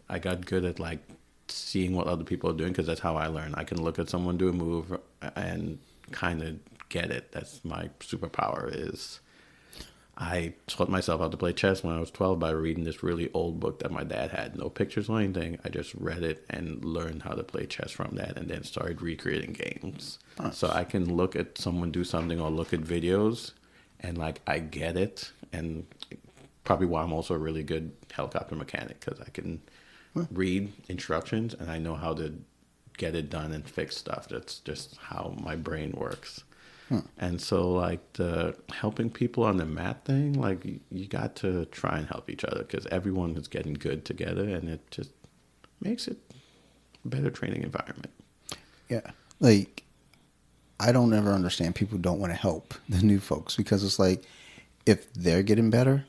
I got good at like seeing what other people are doing because that's how I learn. I can look at someone do a move and kind of get it. That's my superpower. Is I taught myself how to play chess when I was 12 by reading this really old book that my dad had. No pictures or anything. I just read it and learned how to play chess from that, and then started recreating games. So I can look at someone do something or look at videos and like I get it, and probably why I'm also a really good helicopter mechanic, because I can read instructions and I know how to get it done and fix stuff. That's just how my brain works. And so like the helping people on the mat thing, like you got to try and help each other, because everyone is getting good together, and it just makes it a better training environment. Yeah. Like, I don't ever understand people who don't want to help the new folks, because it's like, if they're getting better,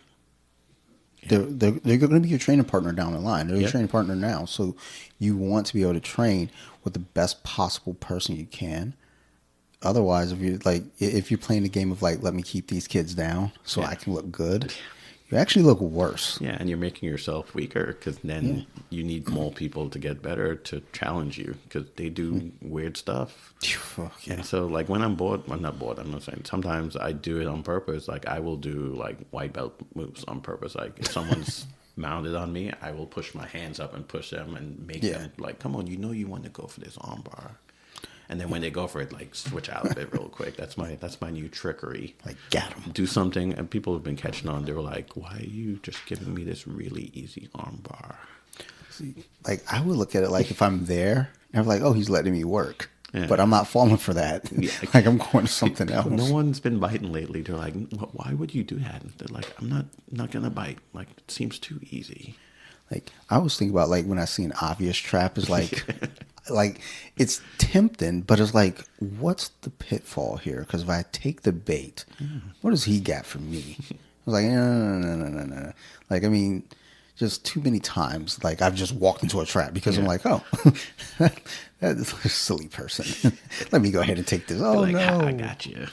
they're going to be your training partner down the line. They're your training partner now. So you want to be able to train with the best possible person you can. Otherwise, if you're playing the game of like, let me keep these kids down so I can look good, you actually look worse. Yeah, and you're making yourself weaker, because then you need more people to get better to challenge you, because they do weird stuff. And so like when I'm bored, I'm not bored, I'm not saying, sometimes I do it on purpose. Like I will do like white belt moves on purpose. Like if someone's mounted on me, I will push my hands up and push them and make them like, come on, you want to go for this arm bar. And then when they go for it, like switch out of it real quick. That's my new trickery. Like, got them. Do something, and people have been catching on. They were like, "Why are you just giving me this really easy arm bar?" See, like I would look at it like if I'm there, and I'm like, "Oh, he's letting me work," Yeah. but I'm not falling for that. Yeah. Like I'm going to something else. No one's been biting lately. They're like, "Why would you do that?" And they're like, "I'm not gonna bite. Like it seems too easy." Like I was thinking about like when I see an obvious trap is like, like it's tempting, but it's like, what's the pitfall here? Because if I take the bait, what does he got for me? I was like, no. Like, I mean, just too many times, like I've just walked into a trap because I'm like, oh, that's a silly person. Let me go ahead and take this. Oh like, no, I got you.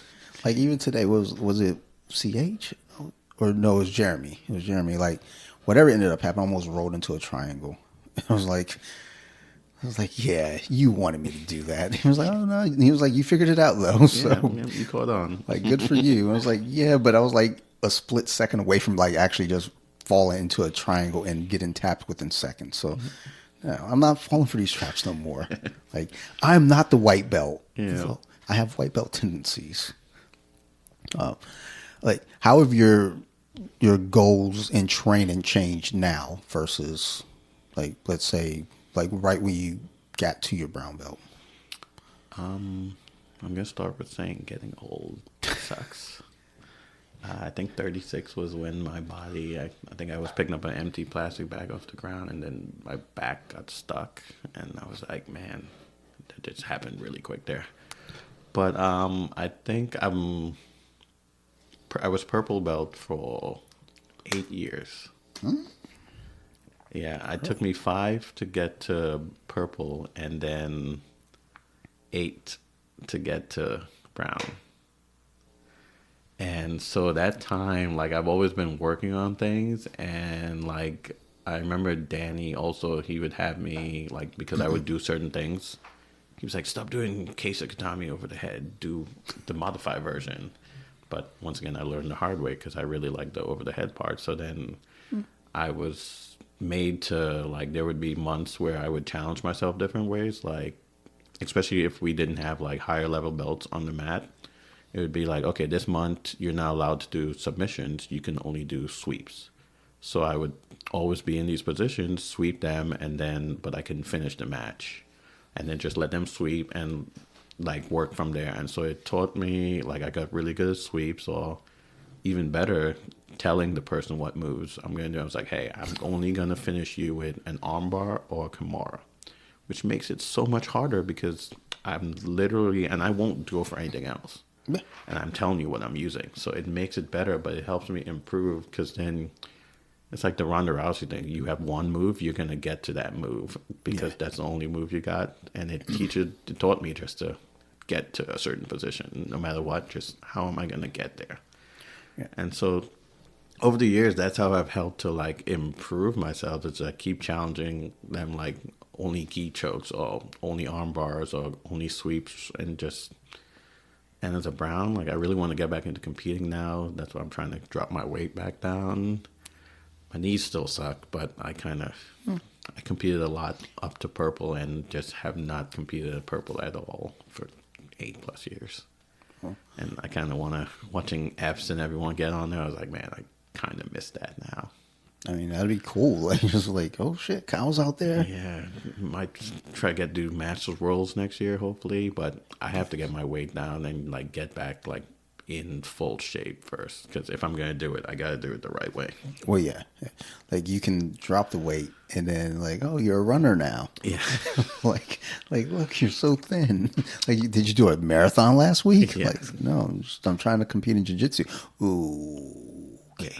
Like even today, was it CH or no? It was Jeremy. It was Jeremy. Like whatever ended up happening, I almost rolled into a triangle. I was like, yeah, you wanted me to do that. He was like, oh no. And he was like, you figured it out though. So Yeah, you caught on. like, good for you. I was like, yeah, but I was like a split second away from like actually just falling into a triangle and getting tapped within seconds. So no, I'm not falling for these traps no more. Like I'm not the white belt. Yeah. So I have white belt tendencies. Like how have your goals in training changed now versus like, let's say, like right when you got to your brown belt? I'm gonna start with saying getting old sucks. I think 36 was when my body, I think I was picking up an empty plastic bag off the ground, and then my back got stuck, and I was like, man, that just happened really quick there. But I think I was purple belt for 8 years. Yeah, it took me 5 to get to purple, and then 8 to get to brown. And so that time, like, I've always been working on things, and like I remember Danny also, he would have me, like, because I would do certain things, he was like, stop doing Kesa Katami over the head, do the modified version. But once again, I learned the hard way because I really liked the over the head part. So then I was made to, like, there would be months where I would challenge myself different ways, like, especially if we didn't have like higher level belts on the mat. It would be like, okay, this month you're not allowed to do submissions. You can only do sweeps. So I would always be in these positions, sweep them, and then, but I couldn't finish the match. And then just let them sweep and like work from there. And so it taught me, like, I got really good at sweeps, or even better, telling the person what moves I'm going to do. I was like, hey, I'm only going to finish you with an armbar or a Kimura, which makes it so much harder because I'm literally, and I won't go for anything else. Yeah. And I'm telling you what I'm using. So it makes it better, but it helps me improve because then it's like the Ronda Rousey thing. You have one move, you're going to get to that move because that's the only move you got. And it taught me just to get to a certain position, no matter what, just how am I going to get there? Yeah. And so over the years, that's how I've helped to like improve myself, is I keep challenging them, like only key chokes or only arm bars or only sweeps, and as a brown, like I really want to get back into competing now. That's why I'm trying to drop my weight back down. My knees still suck, but I competed a lot up to purple and just have not competed at purple at all for 8+ years. And I kind of watching Fs and everyone get on there, I was like, man, I kind of miss that now. I mean, that'd be cool. Like, just like, oh shit, Kyle's out there. Yeah, might try to do Masters Worlds next year, hopefully. But I have to get my weight down and like get back like in full shape first. Because if I'm gonna do it, I gotta do it the right way. Well, yeah, like you can drop the weight and then like, oh, you're a runner now. Yeah, like look, you're so thin. Like, did you do a marathon last week? Yeah. Like, no, I'm trying to compete in jiu-jitsu. Ooh, okay.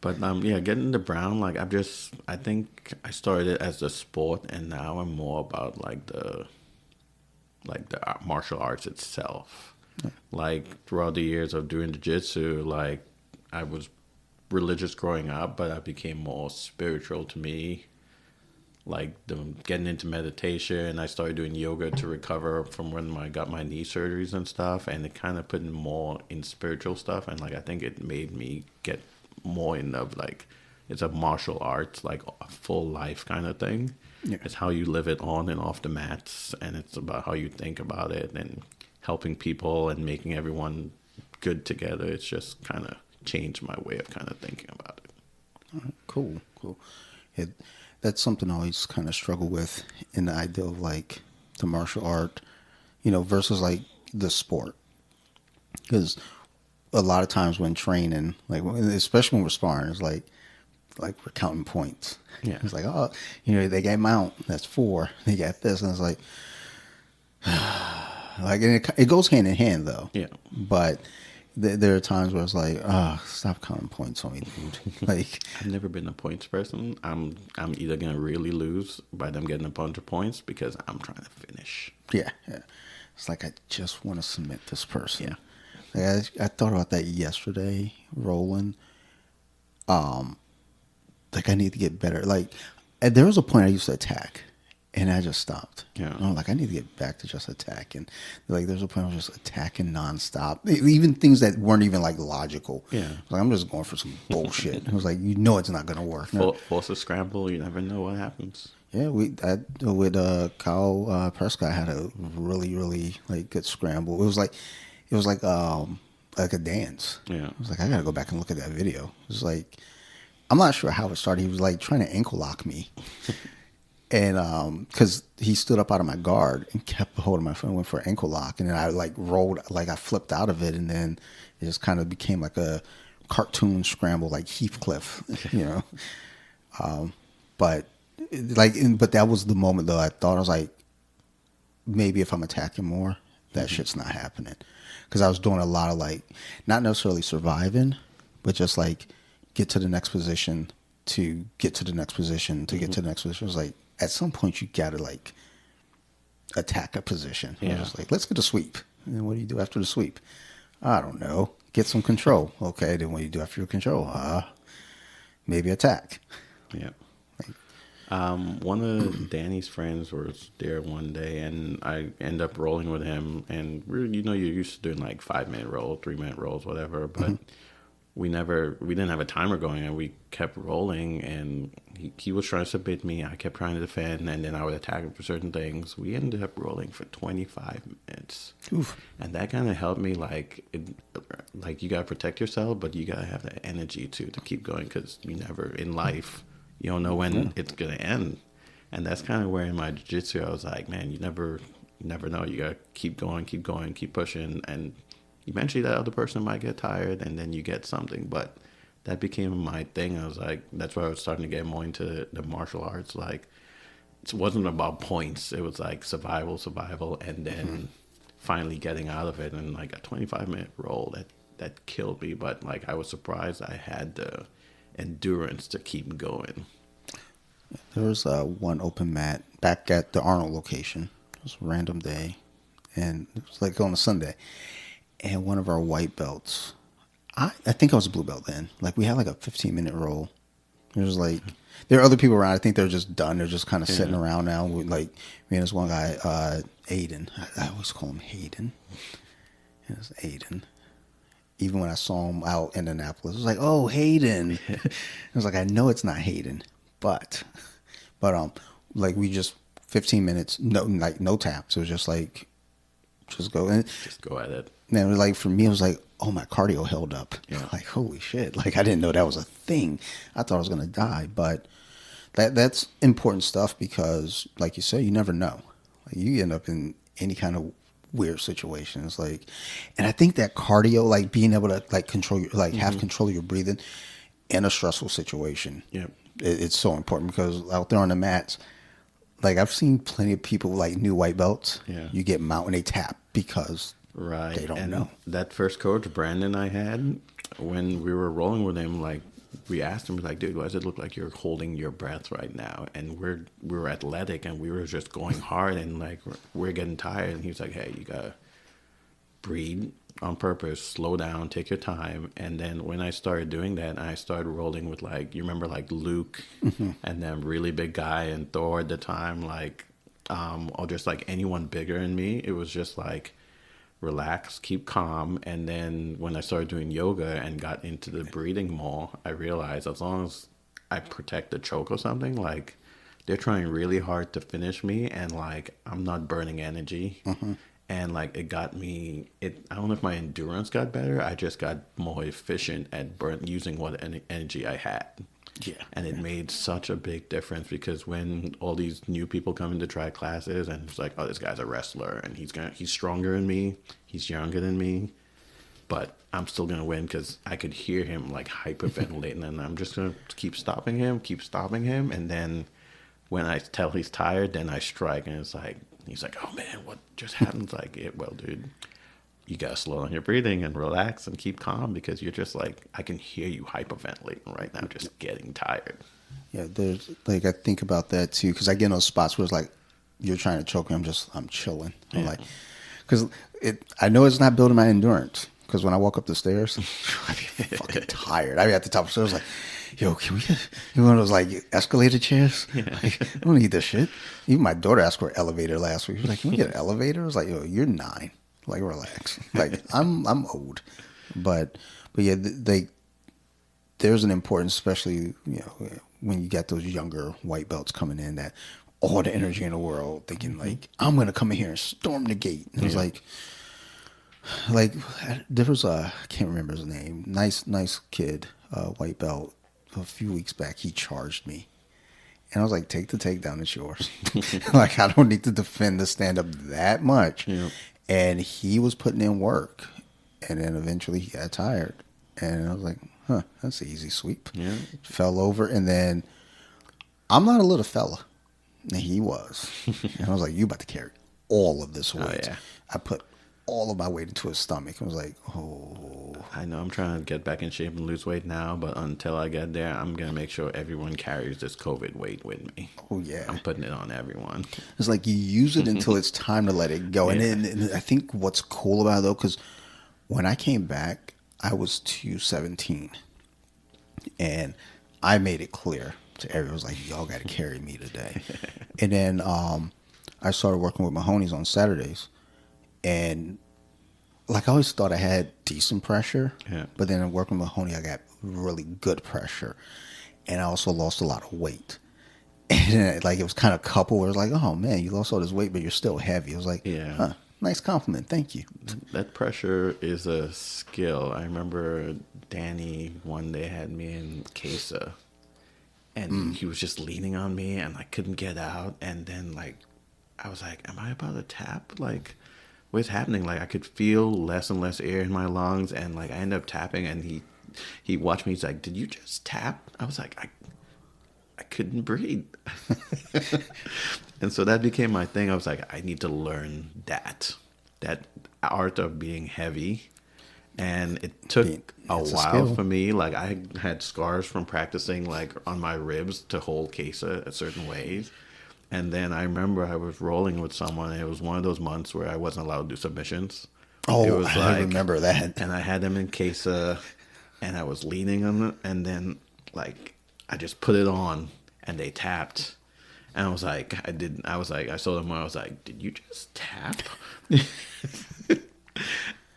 But getting into brown, like I think I started it as a sport, and now I'm more about like the martial arts itself. Like throughout the years of doing jiu-jitsu, like I was religious growing up, but I became more spiritual to me. Like getting into meditation, I started doing yoga to recover from when I got my knee surgeries and stuff, and it kind of put more in spiritual stuff, and like I think it made me get more in of like it's a martial arts, like a full life kind of thing. Yeah. It's how you live it on and off the mats, and it's about how you think about it and helping people and making everyone good together. It's just kind of changed my way of kind of thinking about it. All right, cool. That's something I always kind of struggle with in the idea of like the martial art, versus like the sport. Because a lot of times when training, like especially when we're sparring, it's like we're counting points. Yeah. It's like, oh, they got mount, that's 4. They got this, and it's like, and it goes hand in hand though. Yeah. But there are times where it's like, stop counting points on me, dude. Like, I've never been a points person. I'm either gonna really lose by them getting a bunch of points because I'm trying to finish. yeah. It's like I just want to submit this person. Yeah. Like I thought about that yesterday, rolling. Like I need to get better. Like there was a point I used to attack, and I just stopped. Yeah. And I'm like, I need to get back to just attacking. Like there's a point I was just attacking nonstop, even things that weren't even like logical. Yeah. Like I'm just going for some bullshit. It was like, it's not gonna work. Force a scramble, you never know what happens. Yeah, with Kyle Prescott had a really, really like good scramble. It was like a dance. Yeah. I was like, I gotta go back and look at that video. It was like, I'm not sure how it started. He was like trying to ankle lock me, and because he stood up out of my guard and kept holding my phone, went for ankle lock, and then I like rolled, like I flipped out of it, and then it just kind of became like a cartoon scramble, like Heathcliff, but that was the moment though. I thought, I was like, maybe if I'm attacking more, that shit's not happening. Because I was doing a lot of like, not necessarily surviving, but just like get to the next position to get to the next position to get to the next position. It was like, at some point you gotta like attack a position. Yeah. I was just like, let's get a sweep. And then what do you do after the sweep? I don't know. Get some control. Okay, then what do you do after your control? Maybe attack. Yeah. One of Danny's friends was there one day, and I end up rolling with him. And you're used to doing like 5-minute rolls, 3-minute rolls, whatever. But we didn't have a timer going, and we kept rolling. And he was trying to submit me. I kept trying to defend, and then I would attack him for certain things. We ended up rolling for 25 minutes. Oof. And that kind of helped me, like you gotta protect yourself, but you gotta have that energy to keep going, because you never in life. You don't know when it's going to end. And that's kind of where in my jiu-jitsu, I was like, man, you never know. You got to keep going, keep pushing. And eventually that other person might get tired and then you get something. But that became my thing. I was like, that's why I was starting to get more into the martial arts. Like, it wasn't about points. It was like survival, and then finally getting out of it. And like a 25-minute roll that killed me. But like, I was surprised I had the endurance to keep going. There was one open mat back at the Arnold location. It was a random day, and it was like on a Sunday. And one of our white belts, I think I was a blue belt then. Like we had like a 15-minute roll. It was like there are other people around. I think they're just done. They're just kind of sitting around now. With like me and this one guy, Aiden. I always call him Hayden. It was Aiden. Even when I saw him out in Annapolis, it was like, oh, Hayden. I was like, I know it's not Hayden, but like we just 15 minutes, no taps. It was just like, just go in. Just go at it. Man, it was like for me, it was like, oh, my cardio held up. Yeah. Like, holy shit. Like, I didn't know that was a thing. I thought I was going to die. But that's important stuff because, like you said, you never know. Like, you end up in any kind of weird situations. Like, and I think that cardio, like being able to like control your, like have control of your breathing in a stressful situation. Yeah. It's so important because out there on the mats, like I've seen plenty of people like new white belts. Yeah. You get them out and they tap because Right. they don't and know. That first coach, Brandon, I had, when we were rolling with him, like, we asked him, like, dude, why does it look like you're holding your breath right now? And we were athletic and we were just going hard and, like, we're getting tired. And he was like, hey, you got to breathe on purpose, slow down, take your time. And then when I started doing that, I started rolling with, like, you remember, like, Luke and then really big guy and Thor at the time, like, or just, like, anyone bigger than me. It was just, like, relax, keep calm. And then when I started doing yoga and got into the breathing more, I realized as long as I protect the choke or something, like they're trying really hard to finish me and like I'm not burning energy. And like it got me, I don't know if my endurance got better. I just got more efficient at using what energy I had. Yeah. And it made such a big difference because when all these new people come in to try classes and it's like, oh, this guy's a wrestler and he's stronger than me, he's younger than me, but I'm still gonna win because I could hear him like hyperventilating, and I'm just gonna keep stopping him, and then when I tell he's tired, then I strike, and it's like he's like, oh man, what just happened? Like, well, dude, you gotta slow down your breathing and relax and keep calm because you're just like, I can hear you hyperventilating right now, just getting tired. Yeah, there's like I think about that too because I get in those spots where it's like you're trying to choke me. I'm chilling. I'm like, because I know it's not building my endurance. Because when I walk up the stairs, I'd be fucking tired. I'd be at the top of the stairs like, yo, can we get one of those like escalator chairs? Like, I don't need this shit. Even my daughter asked for an elevator last week. She was like, can we get an elevator? I was like, yo, you're 9. Like, relax. Like, I'm old. But yeah, there's an importance, especially, you know, when you get those younger white belts coming in that all the energy in the world thinking like, I'm going to come in here and storm the gate. And it was like there was I can't remember his name. Nice kid, white belt. A few weeks back, he charged me, and I was like, "Take the takedown, it's yours." Like I don't need to defend the stand up that much. Yeah. And he was putting in work, and then eventually he got tired, and I was like, "Huh, that's an easy sweep." Yeah. Fell over, and then I'm not a little fella, and he was, and I was like, "You about to carry all of this weight?" Oh, yeah. I put all of my weight into his stomach. I was like, oh. I know I'm trying to get back in shape and lose weight now, but until I get there, I'm going to make sure everyone carries this COVID weight with me. Oh, yeah. I'm putting it on everyone. It's like you use it until it's time to let it go. Yeah. And I think what's cool about it, though, because when I came back, I was 217. And I made it clear to everyone. I was like, y'all got to carry me today. And then I started working with my homies on Saturdays. And like I always thought I had decent pressure, but then working with Mahoney, I got really good pressure, and I also lost a lot of weight. And like it was kind of coupled where it was like, oh man, you lost all this weight, but you're still heavy. I was like, huh, nice compliment, thank you. That pressure is a skill. I remember Danny one day had me in Casa, and he was just leaning on me, and I couldn't get out, and then like I was like, am I about to tap? Like. what's happening? Like I could feel less and less air in my lungs, and like I ended up tapping, and he watched me. He's like, "Did you just tap?" I was like, I couldn't breathe. And so that became my thing. I was like, I need to learn that art of being heavy. And it took a while for me. Like I had scars from practicing like on my ribs to hold kesa a certain ways. And then I remember I was rolling with someone. And it was one of those months where I wasn't allowed to do submissions. Oh, it was I remember that. And I had them in kesa, and I was leaning on it, and then like I just put it on, and they tapped, and I was like, I saw them. I was like, did you just tap?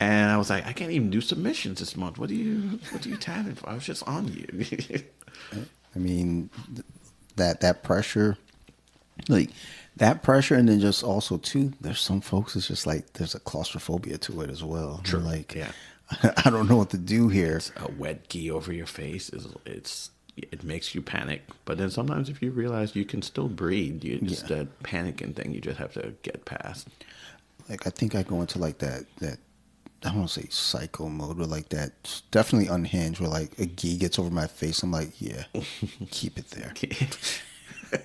And I was like, I can't even do submissions this month. What are you tapping for? I was just on you. I mean, that pressure, like that pressure, and then just also too, there's some folks. It's just like there's a claustrophobia to it as well. True. Like, yeah, I don't know what to do here. It's a wet gi over your face it makes you panic. But then sometimes if you realize you can still breathe, just that panicking thing you just have to get past. Like I think I go into like that I don't want to say psycho mode, but like that definitely unhinged where like a gi gets over my face. I'm like, yeah, keep it there. Like,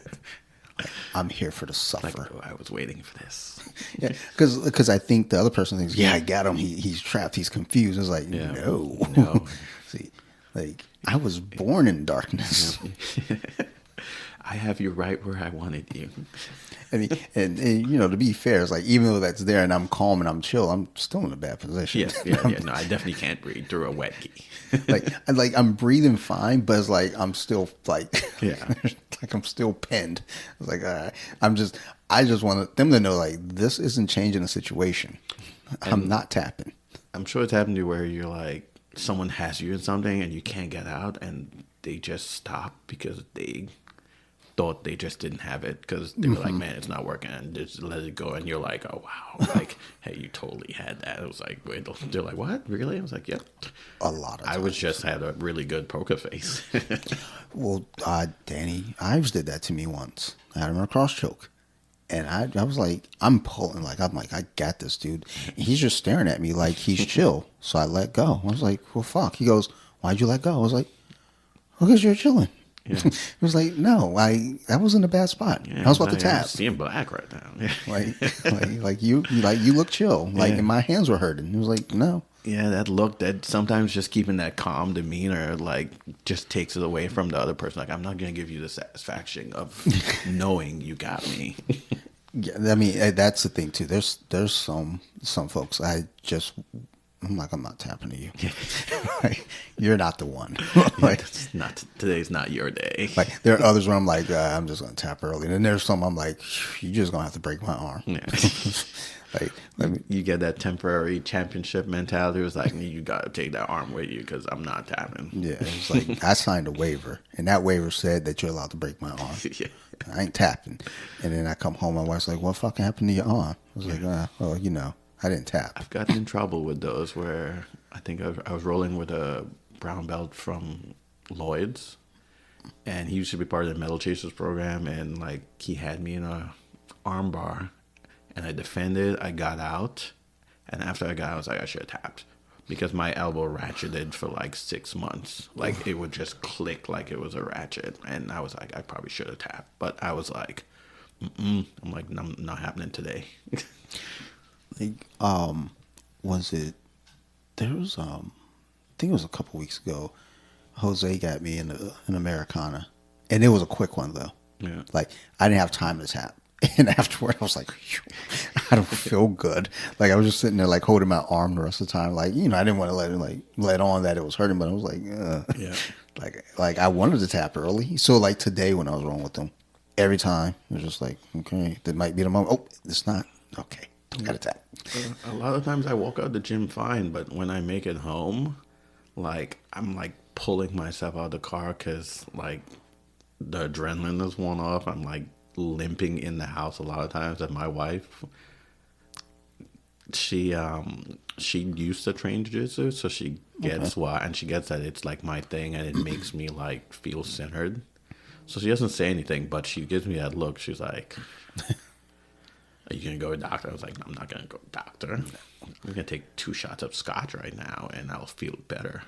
I'm here for the suffer. Like, oh, I was waiting for this. Yeah, because I think the other person thinks, yeah, I got him. He's trapped. He's confused. It's like, no. See, like I was born in darkness. I have you right where I wanted you. I mean, and to be fair, it's like even though that's there and I'm calm and I'm chill, I'm still in a bad position. Yeah. No, I definitely can't breathe through a wet gi. like I'm breathing fine, but it's like I'm still like, like I'm still pinned. It's like I just want them to know like this isn't changing the situation. I'm not tapping. I'm sure it's happened to you where you're like someone has you in something and you can't get out, and they just stop because they thought they just didn't have it because they were like, man, it's not working, and just let it go. And you're like, oh wow, like, hey, you totally had that. It was like, wait, they're like, what, really? I was like, yep. A lot of times. I was just had a really good poker face. Well, Danny Ives did that to me once. I had him in a cross choke, and I was like, I'm like, I got this, dude. And he's just staring at me like he's chill. So I let go. I was like, well, fuck. He goes, why'd you let go? I was like, well, because you're chilling. Yeah. It was like, no, I was in a bad spot. I was about to tap. I'm seeing black right now. like you look chill. Like, and my hands were hurting. It was like, no. Yeah, that look, that sometimes just keeping that calm demeanor, like, just takes it away from the other person. Like, I'm not going to give you the satisfaction of knowing you got me. Yeah, I mean, that's the thing too. There's some folks I'm like, I'm not tapping to you. Like, you're not the one. Like, today's not your day. Like, there are others where I'm like, I'm just gonna tap early, and then there's some I'm like, you're just gonna have to break my arm. Yeah. Like, you get that temporary championship mentality. It's like, you gotta take that arm with you because I'm not tapping. Yeah, it's like I signed a waiver, and that waiver said that you're allowed to break my arm. Yeah. I ain't tapping. And then I come home, my wife's like, what fucking happened to your arm? I was like, well, I didn't tap. I've gotten in trouble with those where I think I was rolling with a brown belt from Lloyd's, and he used to be part of the Metal Chasers program, and like he had me in a arm bar, and I defended. I got out, and after I got out, I was like, I should have tapped because my elbow ratcheted for like 6 months. Like it would just click like it was a ratchet, and I was like, I probably should have tapped, but I was like, I'm like, I'm not happening today. Like, was it? There was I think it was a couple weeks ago. Jose got me in an Americana, and it was a quick one though. Yeah. Like I didn't have time to tap, and afterward I was like, I don't feel good. Like I was just sitting there like holding my arm the rest of the time. Like I didn't want to let on that it was hurting, but I was like, yeah. Like I wanted to tap early. So like today when I was rolling with them, every time it was just like, okay, that might be the moment. Oh, it's not. Okay. Got to tap. A lot of times I walk out the gym fine, but when I make it home, like I'm like pulling myself out of the car because like the adrenaline is worn off. I'm like limping in the house a lot of times. And my wife, she used to train jiu-jitsu, so she gets why, and she gets that it's like my thing, and it makes me like feel centered. So she doesn't say anything, but she gives me that look. She's like. Are you gonna go to the doctor? I was like, I'm not gonna go to the doctor. I'm gonna take 2 shots of scotch right now, and I'll feel better.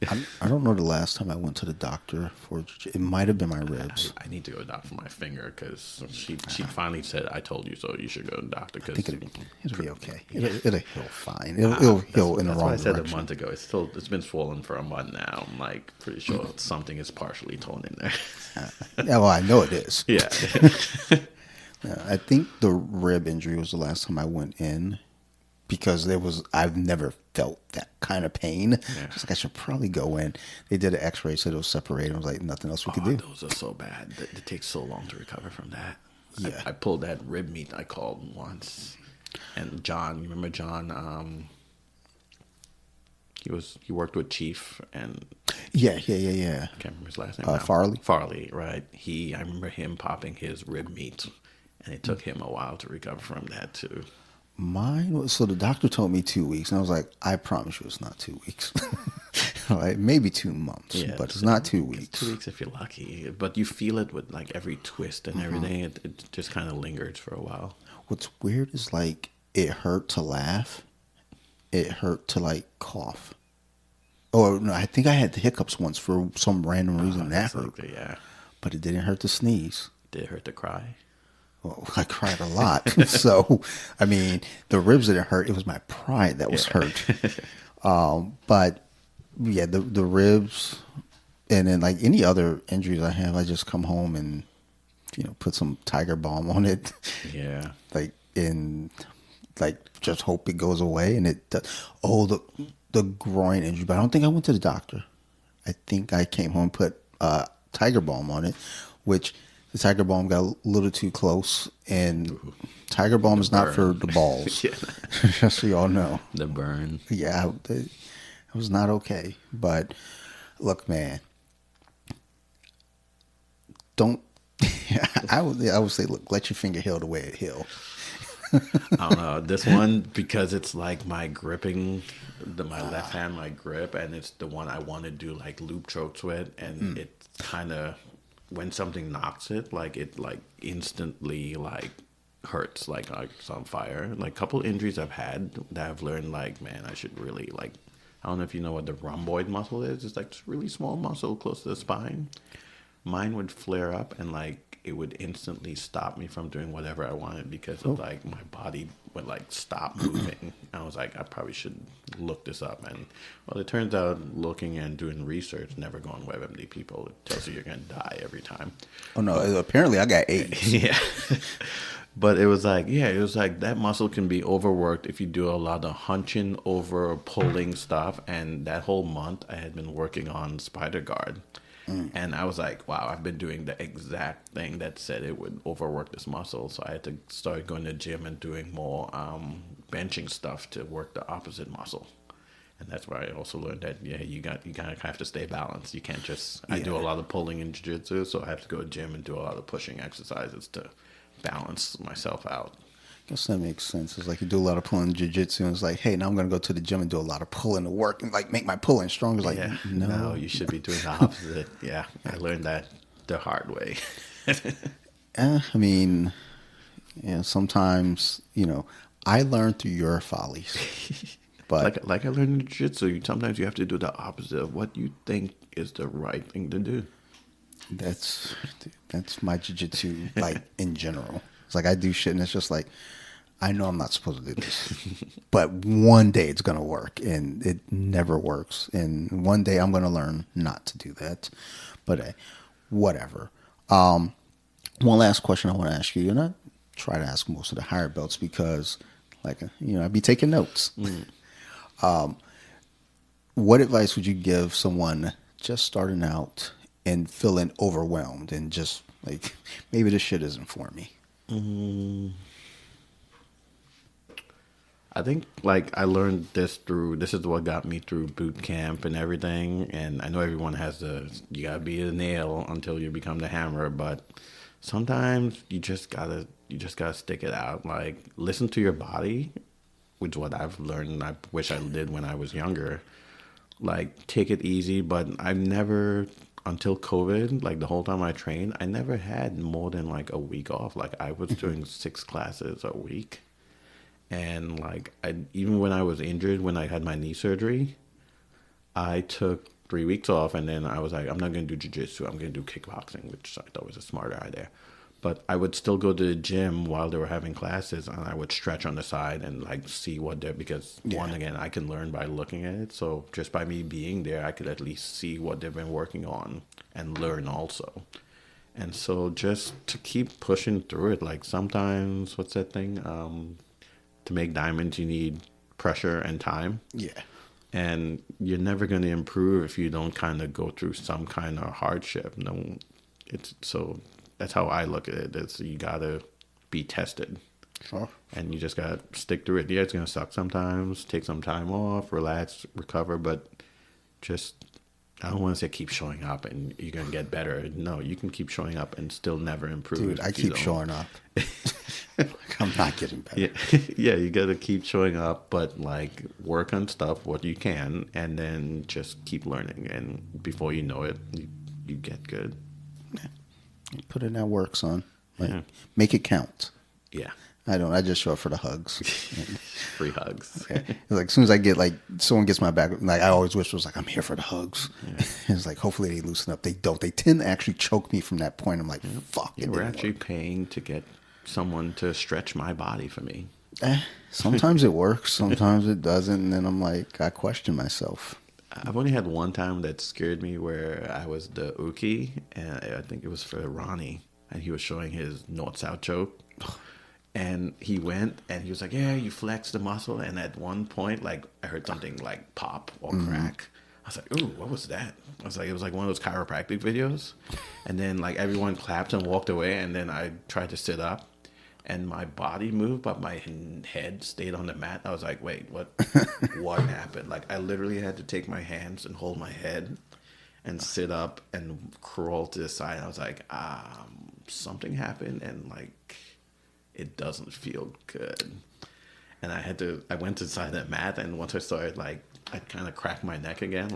I don't know the last time I went to the doctor for it. Might have been my ribs. I need to go to the doctor for my finger because she finally said, I told you so, you should go to the doctor. I Cause think it'll be okay. It'll heal fine. It'll heal in the wrong direction. That's what I said a month ago. It's been swollen for a month now. I'm like pretty sure something is partially torn in there. Yeah, well, I know it is. Yeah. I think the rib injury was the last time I went in because I've never felt that kind of pain. Yeah. I was like, I should probably go in. They did an x-ray, said it was separated. I was like, nothing else we could do. Those are so bad. It takes so long to recover from that. Yeah. I pulled that rib meat I called once. And John, you remember John? He worked with Chief and Yeah. I can't remember his last name now. Farley. Farley, right. I remember him popping his rib meat. And it took him a while to recover from that too. So the doctor told me 2 weeks, and I was like, I promise you it's not 2 weeks. Like, maybe 2 months, but it's not 2 weeks. 2 weeks if you're lucky. But you feel it with like every twist and everything. It just kind of lingers for a while. What's weird is like it hurt to laugh. It hurt to like cough. Or no, I think I had the hiccups once for some random reason that hurt. Yeah. But it didn't hurt to sneeze. Did it hurt to cry? Well, I cried a lot. So, I mean, the ribs didn't hurt. It was my pride that was hurt. But, yeah, the ribs, and then, like, any other injuries I have, I just come home and, put some Tiger Balm on it. Yeah. Just hope it goes away. And it does. Oh, the groin injury. But I don't think I went to the doctor. I think I came home and put Tiger Balm on it, which... The Tiger Balm got a little too close, and Tiger Balm is not for the balls. Just so y'all know. The burn. Yeah, it was not okay. But look, man, don't. I would say, look, let your finger heal the way it heal. I don't know. This one, because it's like my gripping, my left hand, my grip, and it's the one I want to do like loop chokes with, and it kind of. When something knocks it, like it like instantly like hurts, like it's on fire. Like a couple injuries I've had that I've learned, like, man, I should really like. I don't know if you know what the rhomboid muscle is. It's like this really small muscle close to the spine. Mine would flare up and like it would instantly stop me from doing whatever I wanted because of like my body would like stop moving. I was like, I probably should look this up. And well, it turns out looking and doing research, never go on WebMD, people. It tells you you're going to die every time. Oh no, apparently I got AIDS. Yeah. But it was like that muscle can be overworked if you do a lot of hunching over pulling stuff. And that whole month I had been working on Spider Guard. And I was like, wow, I've been doing the exact thing that said it would overwork this muscle. So I had to start going to the gym and doing more benching stuff to work the opposite muscle. And that's where I also learned that, you kind of have to stay balanced. You can't just, I do a lot of pulling in jiu-jitsu, so I have to go to the gym and do a lot of pushing exercises to balance myself out. I guess that makes sense. It's like you do a lot of pulling in jiu-jitsu, and it's like, hey, now I'm going to go to the gym and do a lot of pulling to work and like make my pulling stronger. It's like, no, you should be doing the opposite. Yeah, I learned that the hard way. I mean, sometimes, I learn through your follies. But like I learned in jiu-jitsu, sometimes you have to do the opposite of what you think is the right thing to do. That's my jiu-jitsu, like, in general. It's like I do shit, and it's just like, I know I'm not supposed to do this, but one day it's going to work, and it never works. And one day I'm going to learn not to do that. But whatever. One last question I want to ask you, and I try to ask most of the higher belts because, like, I'd be taking notes. What advice would you give someone just starting out and feeling overwhelmed and just like, maybe this shit isn't for me? I think like I learned this is what got me through boot camp and everything. And I know everyone has you gotta be a nail until you become the hammer, but sometimes you just gotta stick it out. Like, listen to your body, which is what I've learned and I wish I did when I was younger. Like, take it easy, but I've never until COVID, like the whole time I trained, I never had more than like a week off. Like I was doing 6 classes a week. And like even when I was injured, when I had my knee surgery, I took 3 weeks off, and then I was like, I'm not going to do jiu-jitsu. I'm going to do kickboxing, which I thought was a smarter idea. But I would still go to the gym while they were having classes, and I would stretch on the side and like see what they're, because one, again, I can learn by looking at it. So just by me being there, I could at least see what they've been working on and learn also. And so just to keep pushing through it, like sometimes, what's that thing? To make diamonds, you need pressure and time. Yeah. And you're never going to improve if you don't kind of go through some kind of hardship. No, it's so that's how I look at it. It's you got to be tested. Sure. And you just got to stick through it. Yeah, it's going to suck sometimes. Take some time off, relax, recover. But just, I don't want to say keep showing up and you're going to get better. No, you can keep showing up and still never improve. Dude, I keep showing up. I'm not getting better. Yeah, you got to keep showing up, but like work on stuff, what you can, and then just keep learning. And before you know it, you get good. Yeah. You put in that work, son. Like, make it count. Yeah. I just show up for the hugs. Free hugs. Okay. It's like as soon as I get like someone gets my back, like I always wish it was like I'm here for the hugs. Yeah. It's like hopefully they loosen up. They don't. They tend to actually choke me from that point. I'm like, fuck. Yeah, we're actually paying to get someone to stretch my body for me. Sometimes it works, sometimes it doesn't, and then I'm like, I question myself. I've only had one time that scared me where I was the uki, and I think it was for Ronnie, and he was showing his north-south choke. And he went and he was like, yeah, you flex the muscle. And at one point, like I heard something like pop or crack. I was like, ooh, what was that? I was like, it was like one of those chiropractic videos. And then like everyone clapped and walked away. And then I tried to sit up and my body moved, but my head stayed on the mat. I was like, wait, what happened? Like I literally had to take my hands and hold my head and sit up and crawl to the side. I was like, something happened. And like, it doesn't feel good. And I went to the side of that mat, and once I started, like, I kind of cracked my neck again,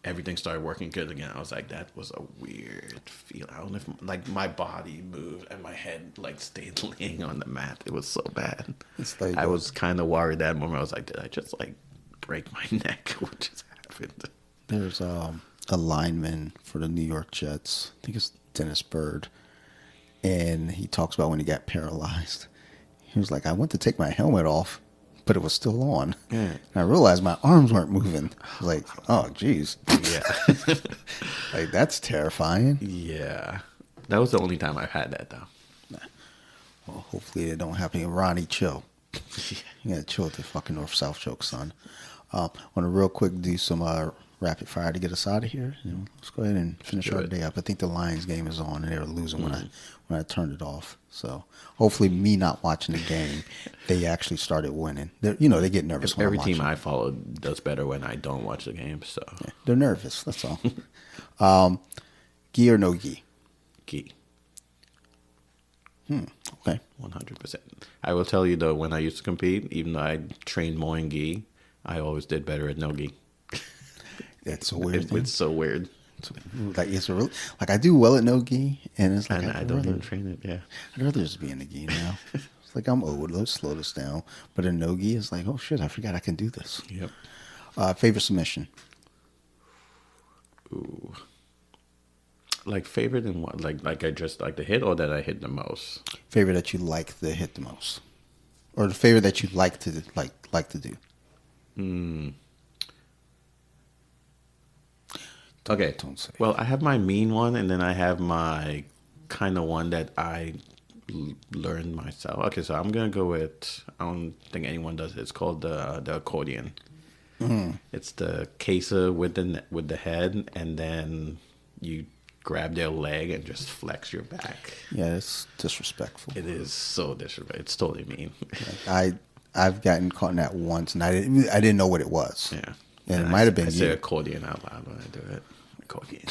everything started working good again. I was like, that was a weird feel. I don't know if, like, my body moved and my head, like, stayed laying on the mat. It was so bad. It's like, I was kind of worried that moment. I was like, did I just, like, break my neck? What just happened? There's a lineman for the New York Jets. I think it's Dennis Bird. And he talks about when he got paralyzed. He was like, I went to take my helmet off, but it was still on. Yeah. And I realized my arms weren't moving. I was like, oh, geez. Yeah. Like, that's terrifying. Yeah. That was the only time I've had that, though. Well, hopefully it don't happen. Ronnie, chill. You gotta chill with the fucking north-south choke, son. Want to real quick do some rapid fire to get us out of here. Let's go ahead and finish our day up. I think the Lions game is on, and they were losing when I turned it off. So hopefully, me not watching the game, they actually started winning. They get nervous. Every team I follow does better when I don't watch the game. So they're nervous. That's all. Gi or no gi? Gi. Okay. 100%. I will tell you though, when I used to compete, even though I trained more in gi, I always did better at no gi. That's so weird. It's so weird. Like it's really like I do well at no gi, and it's like I don't even train it. Yeah, I'd rather just be in the gi now. It's like I'm old. Let's slow this down. But in no gi, it's like, oh shit, I forgot I can do this. Yep. Favorite submission? Ooh. Like favorite in what? Like I just like the hit, or that I hit the most? Favorite that you like to hit the most, or the favorite that you like to do? Okay. Don't say. Well, I have my mean one, and then I have my kind of one that I learned myself. Okay, so I'm gonna go with. I don't think anyone does it. It's called the accordion. It's the caser with the head, and then you grab their leg and just flex your back. Yeah, it's disrespectful. It is so disrespectful. It's totally mean. I've gotten caught in that once, and I didn't know what it was. Yeah. And it might have been I say accordion out loud when I do it. Accordion.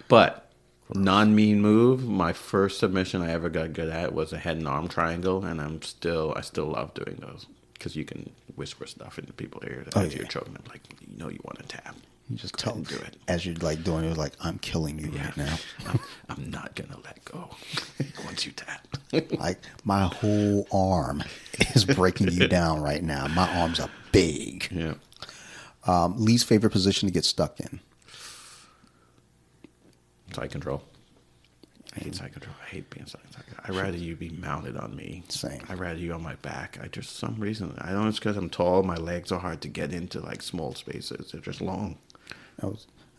But non-mean move, my first submission I ever got good at was a head and arm triangle, and I still love doing those. because you can whisper stuff into people's ears Oh, as yeah. you're choking them. Like, you know, you want to tap. You just Go tell ahead and do it. as you're like doing it, like, I'm killing you right now. I'm not gonna let go once you tap. Like, my whole arm is breaking you down right now. My arms are big. Yeah. Least favorite position to get stuck in? Side control. I hate side control. I hate being side control. I'd rather you be mounted on me. Same. I'd rather you on my back. I just, some reason, I don't know, it's because I'm tall. My legs are hard to get into like small spaces. They're just long. I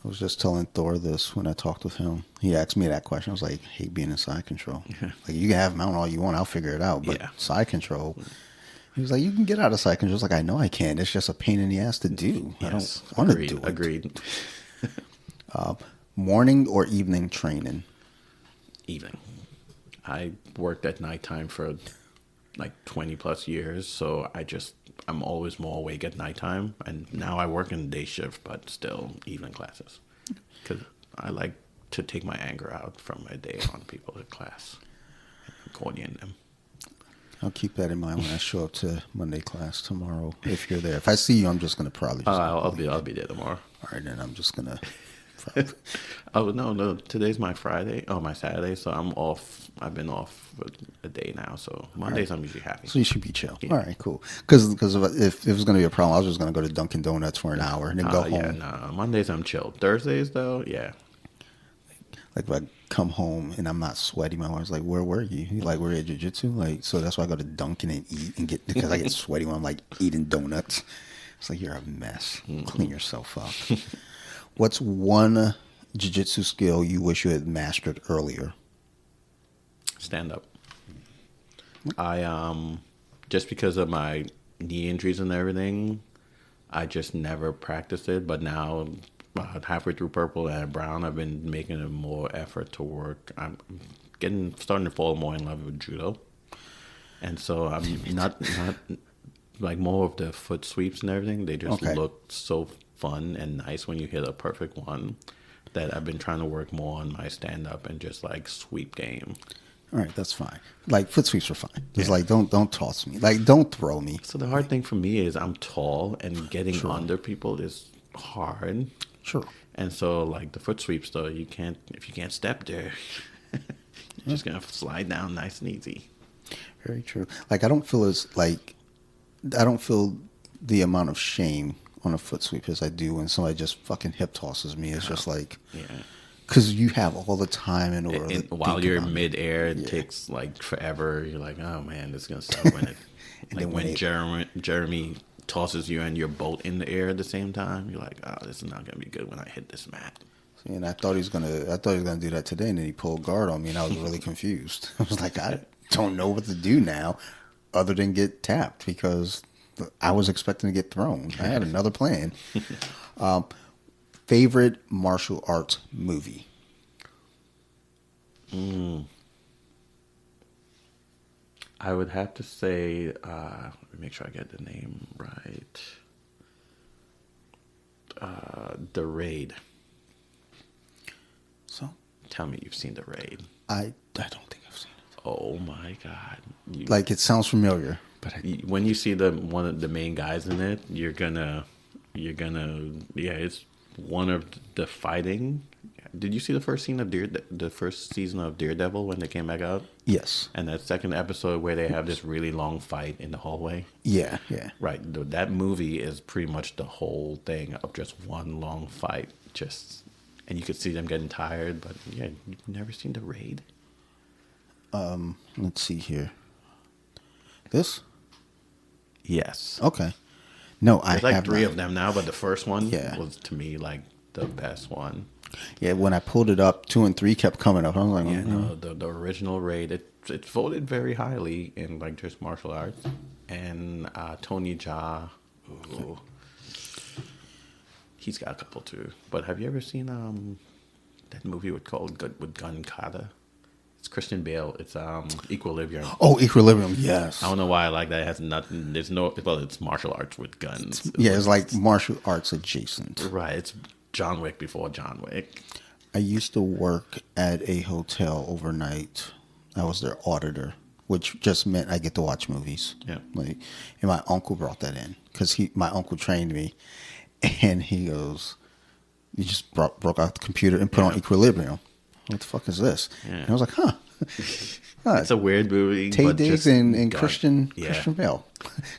was just telling Thor this when I talked with him. He asked me that question. I was like, hate being in side control. Like, you can have mount all you want. I'll figure it out. But Yeah. side control, he was like, you can get out of side control. I was like, I know I can. It's just a pain in the ass to do. Yes. I don't want to do it. Agreed. Morning or evening training? Evening. I worked at nighttime for like 20 plus years, so I'm always more awake at nighttime. And now I work in day shift, but still evening classes. Because I like to take my anger out from my day on people in class. Coordinating them. I'll keep that in mind when I show up to Monday class tomorrow. If you're there, if I see you, I'm just gonna probably. Just I'll be there tomorrow. All right, then I'm just gonna. Oh no! Today's my Friday. Oh, my Saturday. So I'm off. I've been off for a day now. So Mondays I'm usually happy. So you should be chill. Yeah. All right, cool. Because if it was gonna be a problem, I was just gonna go to Dunkin' Donuts for an hour and then go home. Yeah, no. Mondays I'm chill. Thursdays though, yeah. Like if I come home and I'm not sweaty, my wife's like, "Where were you?" He's like, "We're at jiu-jitsu." Like, so that's why I go to Dunkin' and eat and get because I get sweaty when I'm like eating donuts. It's like you're a mess. Clean yourself up. What's one jiu-jitsu skill you wish you had mastered earlier? Stand up. I just because of my knee injuries and everything, I just never practiced it. But now, halfway through purple and brown, I've been making a more effort to work. I'm starting to fall more in love with judo, and so I'm not like more of the foot sweeps and everything. They just look so fun and nice when you hit a perfect one. That I've been trying to work more on my stand up and just like sweep game. All right, that's fine. Like foot sweeps are fine. It's like don't toss me. Like don't throw me. So the hard thing for me is I'm tall and getting under people is hard. Sure. And so like the foot sweeps though, if you can't step there, you're just gonna slide down nice and easy. Very true. Like I don't feel the amount of shame on a foot sweep as I do when somebody just fucking hip tosses me. It's just like, because you have all the time in order. And while you're in midair, it takes like forever. You're like, oh man, this is gonna suck when it. Like when Jeremy tosses you and your boat in the air at the same time, you're like, oh, this is not gonna be good when I hit this mat. And I thought he was gonna do that today, and then he pulled guard on me, and I was really confused. I was like, I don't know what to do now, other than get tapped because I was expecting to get thrown. I had another plan. Favorite martial arts movie? I would have to say, let me make sure I get the name right. The Raid. So, tell me you've seen The Raid. I don't think I've seen it. Oh my God! Like it sounds familiar, but when you see one of the main guys in it, you're gonna, it's one of the fighting. Did you see the first season of Daredevil when they came back out? Yes. And that second episode where they have this really long fight in the hallway? Yeah. Right. That movie is pretty much the whole thing of just one long fight. And you could see them getting tired, but yeah, you've never seen The Raid? Let's see here. This? Yes. Okay. No, There's like three of them now, but the first one was to me like the best one. Yeah, when I pulled it up, 2 and 3 kept coming up. I was like, no, the original Raid, it's voted very highly in like just martial arts. And Tony Jaa, he's got a couple too. But have you ever seen that movie with Gun Kata? It's Christian Bale. It's Equilibrium. Oh, Equilibrium, yes. I don't know why I like that. It has nothing. It's martial arts with guns. It's like martial arts adjacent. Right. It's John Wick before John Wick. I used to work at a hotel overnight. I was their auditor which just meant I get to watch movies. Yeah. Like, and my uncle brought that in because my uncle trained me, and he goes, "You just broke out the computer and put on Equilibrium. What the fuck is this?" Yeah. And I was like, "Huh." It's a weird movie. Tay but Diggs just and gun- Christian yeah. Christian Bale.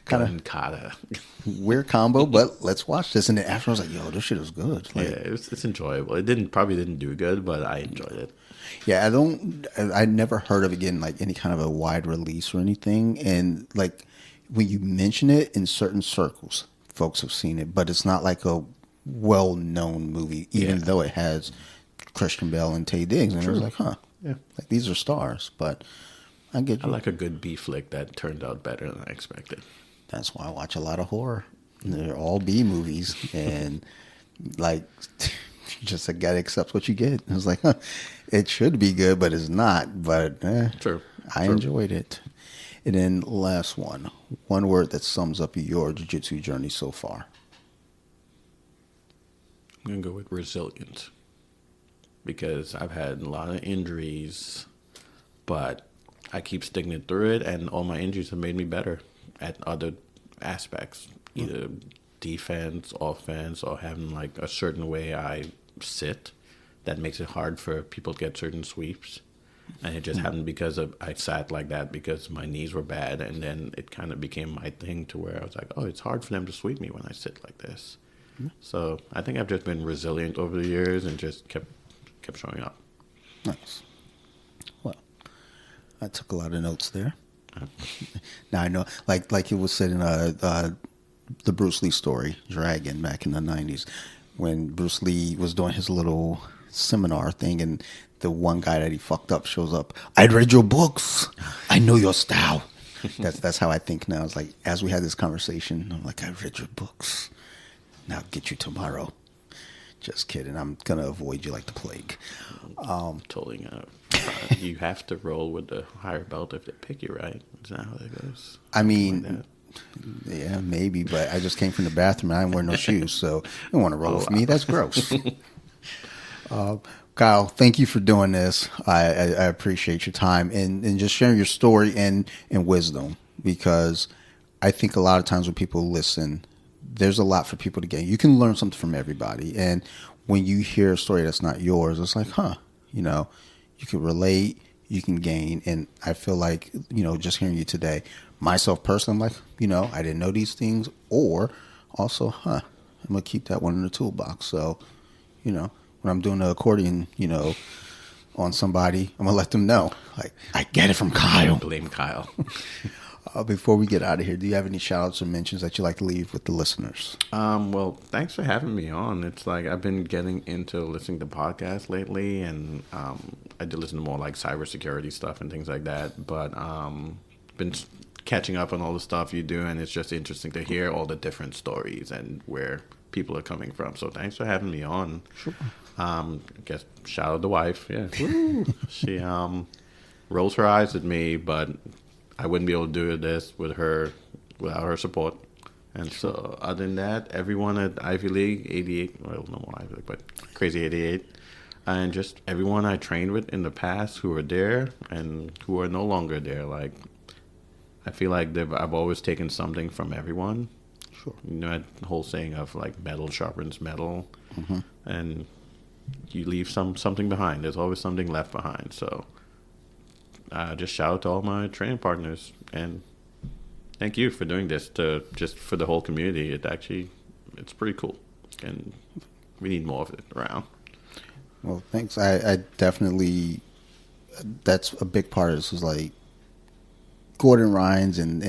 Kind Gun kata. of weird combo, but let's watch this. And then after I was like, "Yo, this shit is good." Yeah, Like, it's enjoyable. It probably didn't do good, but I enjoyed it. yeah, I never heard of it getting like any kind of a wide release or anything. And like when you mention it in certain circles, folks have seen it, but it's not like a well-known movie, even Yeah. though it has Christian Bale and Tay Diggs. And I was like, huh, Yeah. like these are stars. But I get I you. like a good B flick that turned out better than I expected. That's why I watch a lot of horror. They're all B movies, and like, just gotta accept what you get. I was like, huh, it should be good, but it's not. But True. I True. enjoyed it. And then last one word that sums up your jiu-jitsu journey so far. I'm gonna go with resilient because I've had a lot of injuries, but I keep sticking it through it, and all my injuries have made me better at other aspects, either defense, offense, or having like a certain way I sit that makes it hard for people to get certain sweeps. And it just happened because I sat like that because my knees were bad, and then it kind of became my thing to where I was like, oh, it's hard for them to sweep me when I sit like this. So I think I've just been resilient over the years and just kept showing up. Nice. Well, I took a lot of notes there. Now I know, like it was said in the Bruce Lee story, Dragon, back in the 90s, when Bruce Lee was doing his little seminar thing, and the one guy that he fucked up shows up. I read your books. I know your style. That's how I think now. It's like, as we had this conversation, I'm like, I read your books. Now I'll get you tomorrow. Just kidding. I'm gonna avoid you like the plague. Totally. You have to roll with the higher belt if they pick you, right? Is that how that goes? I mean, Like that? yeah, maybe, but I just came from the bathroom and I didn't wear no shoes, so you don't want to roll with me. That's gross. Kyle, thank you for doing this. I appreciate your time and just sharing your story and wisdom, because I think a lot of times when people listen, there's a lot for people to gain. You can learn something from everybody. And when you hear a story that's not yours, it's like, huh, you can relate, you can gain. And I feel like, just hearing you today, myself personally, I'm like, I didn't know these things, or also, I'm going to keep that one in the toolbox. So, when I'm doing the accordion, on somebody, I'm going to let them know, like, I get it from Kyle. Blame Kyle. Before we get out of here, do you have any shout outs or mentions that you like to leave with the listeners? Well, thanks for having me on. It's like I've been getting into listening to podcasts lately, and I do listen to more like cybersecurity stuff and things like that. But been catching up on all the stuff you do, and it's just interesting to hear all the different stories and where people are coming from. So thanks for having me on. Sure. I guess shout out the wife. Yeah, she rolls her eyes at me, but I wouldn't be able to do this with her without her support. And so, other than that, everyone at Ivey League 88, well, no more Ivy League, but Crazy 88, and just everyone I trained with in the past who are there and who are no longer there. Like, I feel like I've always taken something from everyone. Sure. That whole saying of like metal sharpens metal, and you leave something behind. There's always something left behind. So, just shout out to all my training partners, and thank you for doing this just for the whole community. It's pretty cool, and we need more of it around. Well, thanks. I definitely, that's a big part of this, is like Gordon Ryan's and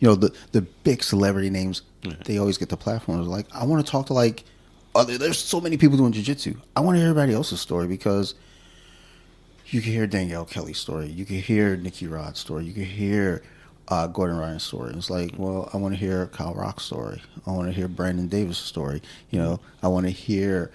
the big celebrity names. They always get the platforms. Like, I want to talk to there's so many people doing jiu-jitsu. I want to hear everybody else's story, because you can hear Danielle Kelly's story. You can hear Nikki Rod's story. You can hear Gordon Ryan's story. It's like, well, I want to hear Kyle Rocke's story. I want to hear Brandon Davis' story. I want to hear,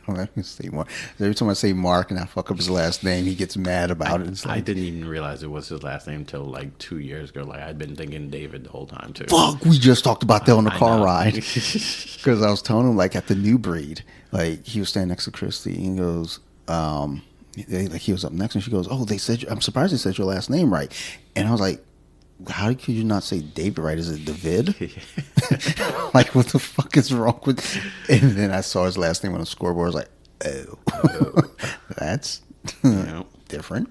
I'm not gonna say more. Every time I say Mark and I fuck up his last name, he gets mad about it. It's like, I didn't even realize it was his last name until like 2 years ago. Like, I'd been thinking David the whole time too. fuck, we just talked about that on the I car know. ride. Because I was telling him, like, at the New Breed, like, he was standing next to Christy, and he like he was up next, and she goes, "Oh, they said I'm surprised they said your last name right." And I was like, "How could you not say David right? Is it David?" Like, what the fuck is wrong with? And then I saw his last name on the scoreboard. I was like, "Oh, that's different."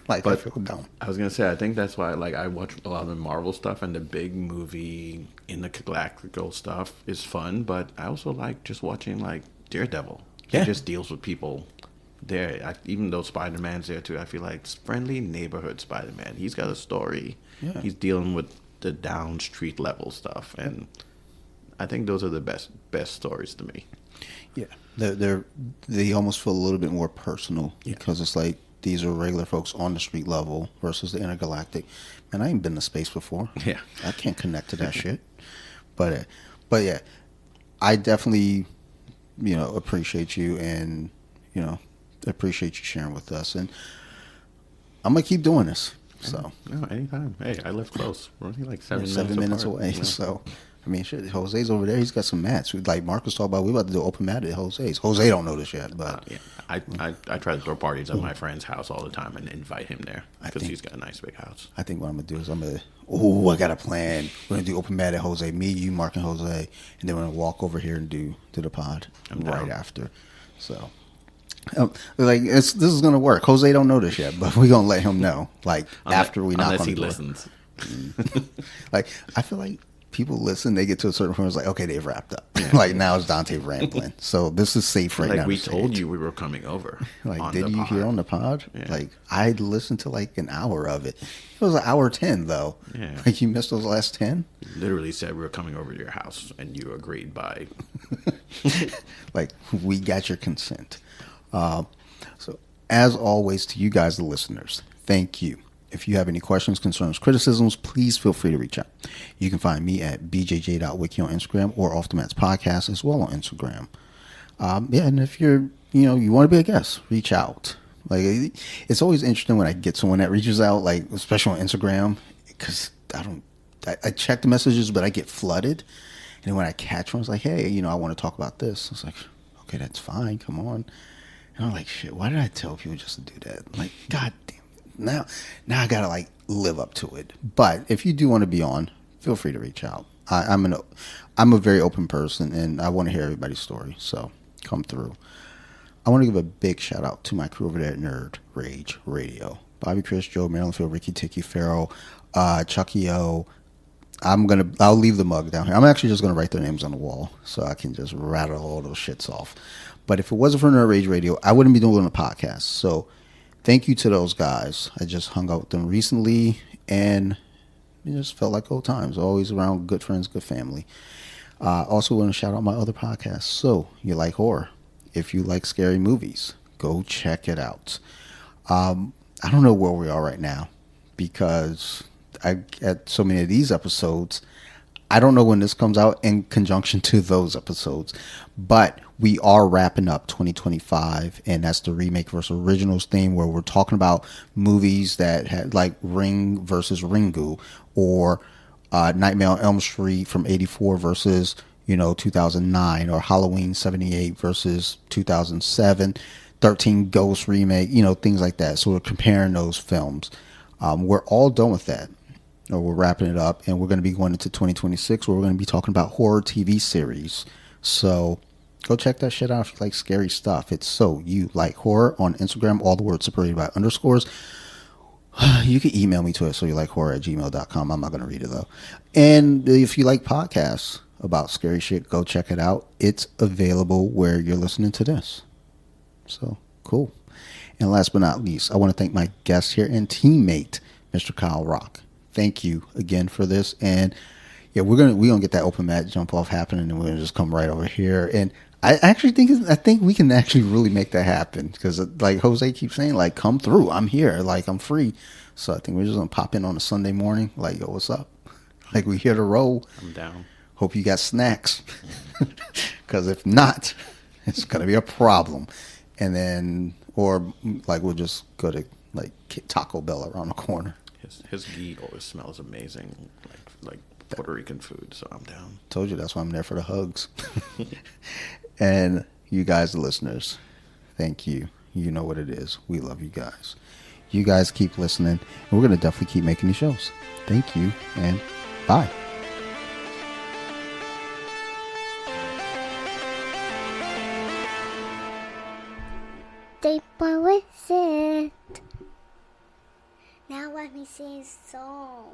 Like, But I feel dumb. I was gonna say, I think that's why, like, I watch a lot of the Marvel stuff, and the big movie in the galactical stuff is fun. But I also like just watching like Daredevil. He Yeah. just deals with people there. Even though Spider-Man's there too, I feel like it's friendly neighborhood Spider-Man. He's got a story. Yeah. He's dealing with the down street level stuff, and I think those are the best stories to me. Yeah, they almost feel a little bit more personal because it's like these are regular folks on the street level versus the intergalactic. Man, I ain't been to space before. Yeah. I can't connect to that shit. But yeah, I definitely appreciate you and appreciate you sharing with us, and I'm gonna keep doing this. So No, anytime. Hey, I live close. We're only like 7 minutes apart. away. Yeah. So I mean, shit, Jose's over there. He's got some mats. Like Marcus talked about, we about to do open mat at Jose's. Jose don't know this yet, but Yeah, I try to throw parties at my friend's house all the time and invite him there because think- he's got a nice big house. I think what I'm gonna do is I got a plan. We're gonna do open mat at Jose. Me, you, Mark, and Jose, and then we're gonna walk over here and do the pod I'm right down. after. So, this is gonna work. Jose don't know this yet, but we're gonna let him know after we knock unless on the he door. listens. Like, I feel like people listen, they get to a certain point, it's like, okay, they've wrapped up. Like, now it's Dante rambling. So this is safe right Like now. we to say told it. you we were coming over. Like, on did the you pod. hear on the pod? Yeah. Like, I listened to like an hour of it. It was an hour 10 though. Yeah. Like, you missed those last 10. Literally said we were coming over to your house, and you agreed by. Like, we got your consent. So, as always, to you guys, the listeners, thank you. If you have any questions, concerns, criticisms, please feel free to reach out. You can find me at bjj.wiki on Instagram or Off the Mats Podcast as well on Instagram. And if you want to be a guest, reach out. Like, it's always interesting when I get someone that reaches out, like, especially on Instagram, because I check the messages, but I get flooded. And then when I catch one, it's like, hey, I want to talk about this. It's like, okay, that's fine. Come on. And I'm like, shit, why did I tell people just to do that? Like, God damn. Now I gotta like live up to it. But if you do want to be on, feel free to reach out. I'm a very open person, and I want to hear everybody's story. So come through. I want to give a big shout out to my crew over there at Nerd Rage Radio: Bobby, Chris, Joe, Maryland, Phil, Ricky, Tiki, Farrell, Chucky O. I'll leave the mug down here. I'm actually just gonna write their names on the wall so I can just rattle all those shits off. But if it wasn't for Nerd Rage Radio, I wouldn't be doing a podcast. So thank you to those guys. I just hung out with them recently, and it just felt like old times. Always around good friends, good family. Also want to shout out my other podcasts. So, you like horror? If you like scary movies, go check it out. I don't know where we are right now because I at so many of these episodes. I don't know when this comes out in conjunction to those episodes, but we are wrapping up 2025, and that's the remake versus originals theme where we're talking about movies that had like Ring versus Ringu, or Nightmare on Elm Street from 84 versus 2009, or Halloween 78 versus 2007, 13 Ghosts remake, things like that. So we're comparing those films. We're all done with that. Or we're wrapping it up, and we're going to be going into 2026 where we're going to be talking about horror TV series. So go check that shit out if you like scary stuff. It's So You Like Horror on Instagram, all the words separated by underscores. You can email me to it, soyoulikeHorror@gmail.com. I'm not going to read it, though. And if you like podcasts about scary shit, go check it out. It's available where you're listening to this. So, cool. And last but not least, I want to thank my guest here and teammate, Mr. Kyle Rocke. Thank you again for this. And yeah, we're gonna get that open mat jump off happening, and we're gonna just come right over here. And I think we can actually really make that happen, because like Jose keeps saying, like, come through. I'm here. Like, I'm free. So I think we're just gonna pop in on a Sunday morning. Like, yo, what's up? Like, we here to roll. I'm down. Hope you got snacks, because if not, it's gonna be a problem. And then, or like, we'll just go to like Taco Bell around the corner. His ghee always smells amazing, like Puerto Rican food. So I'm down. Told you, that's why I'm there for the hugs. And you guys, the listeners, thank you. you know what it is. We love you guys. You guys keep listening, and we're going to definitely keep making these shows. Thank you, and bye. Deep with it. Now let me sing a song.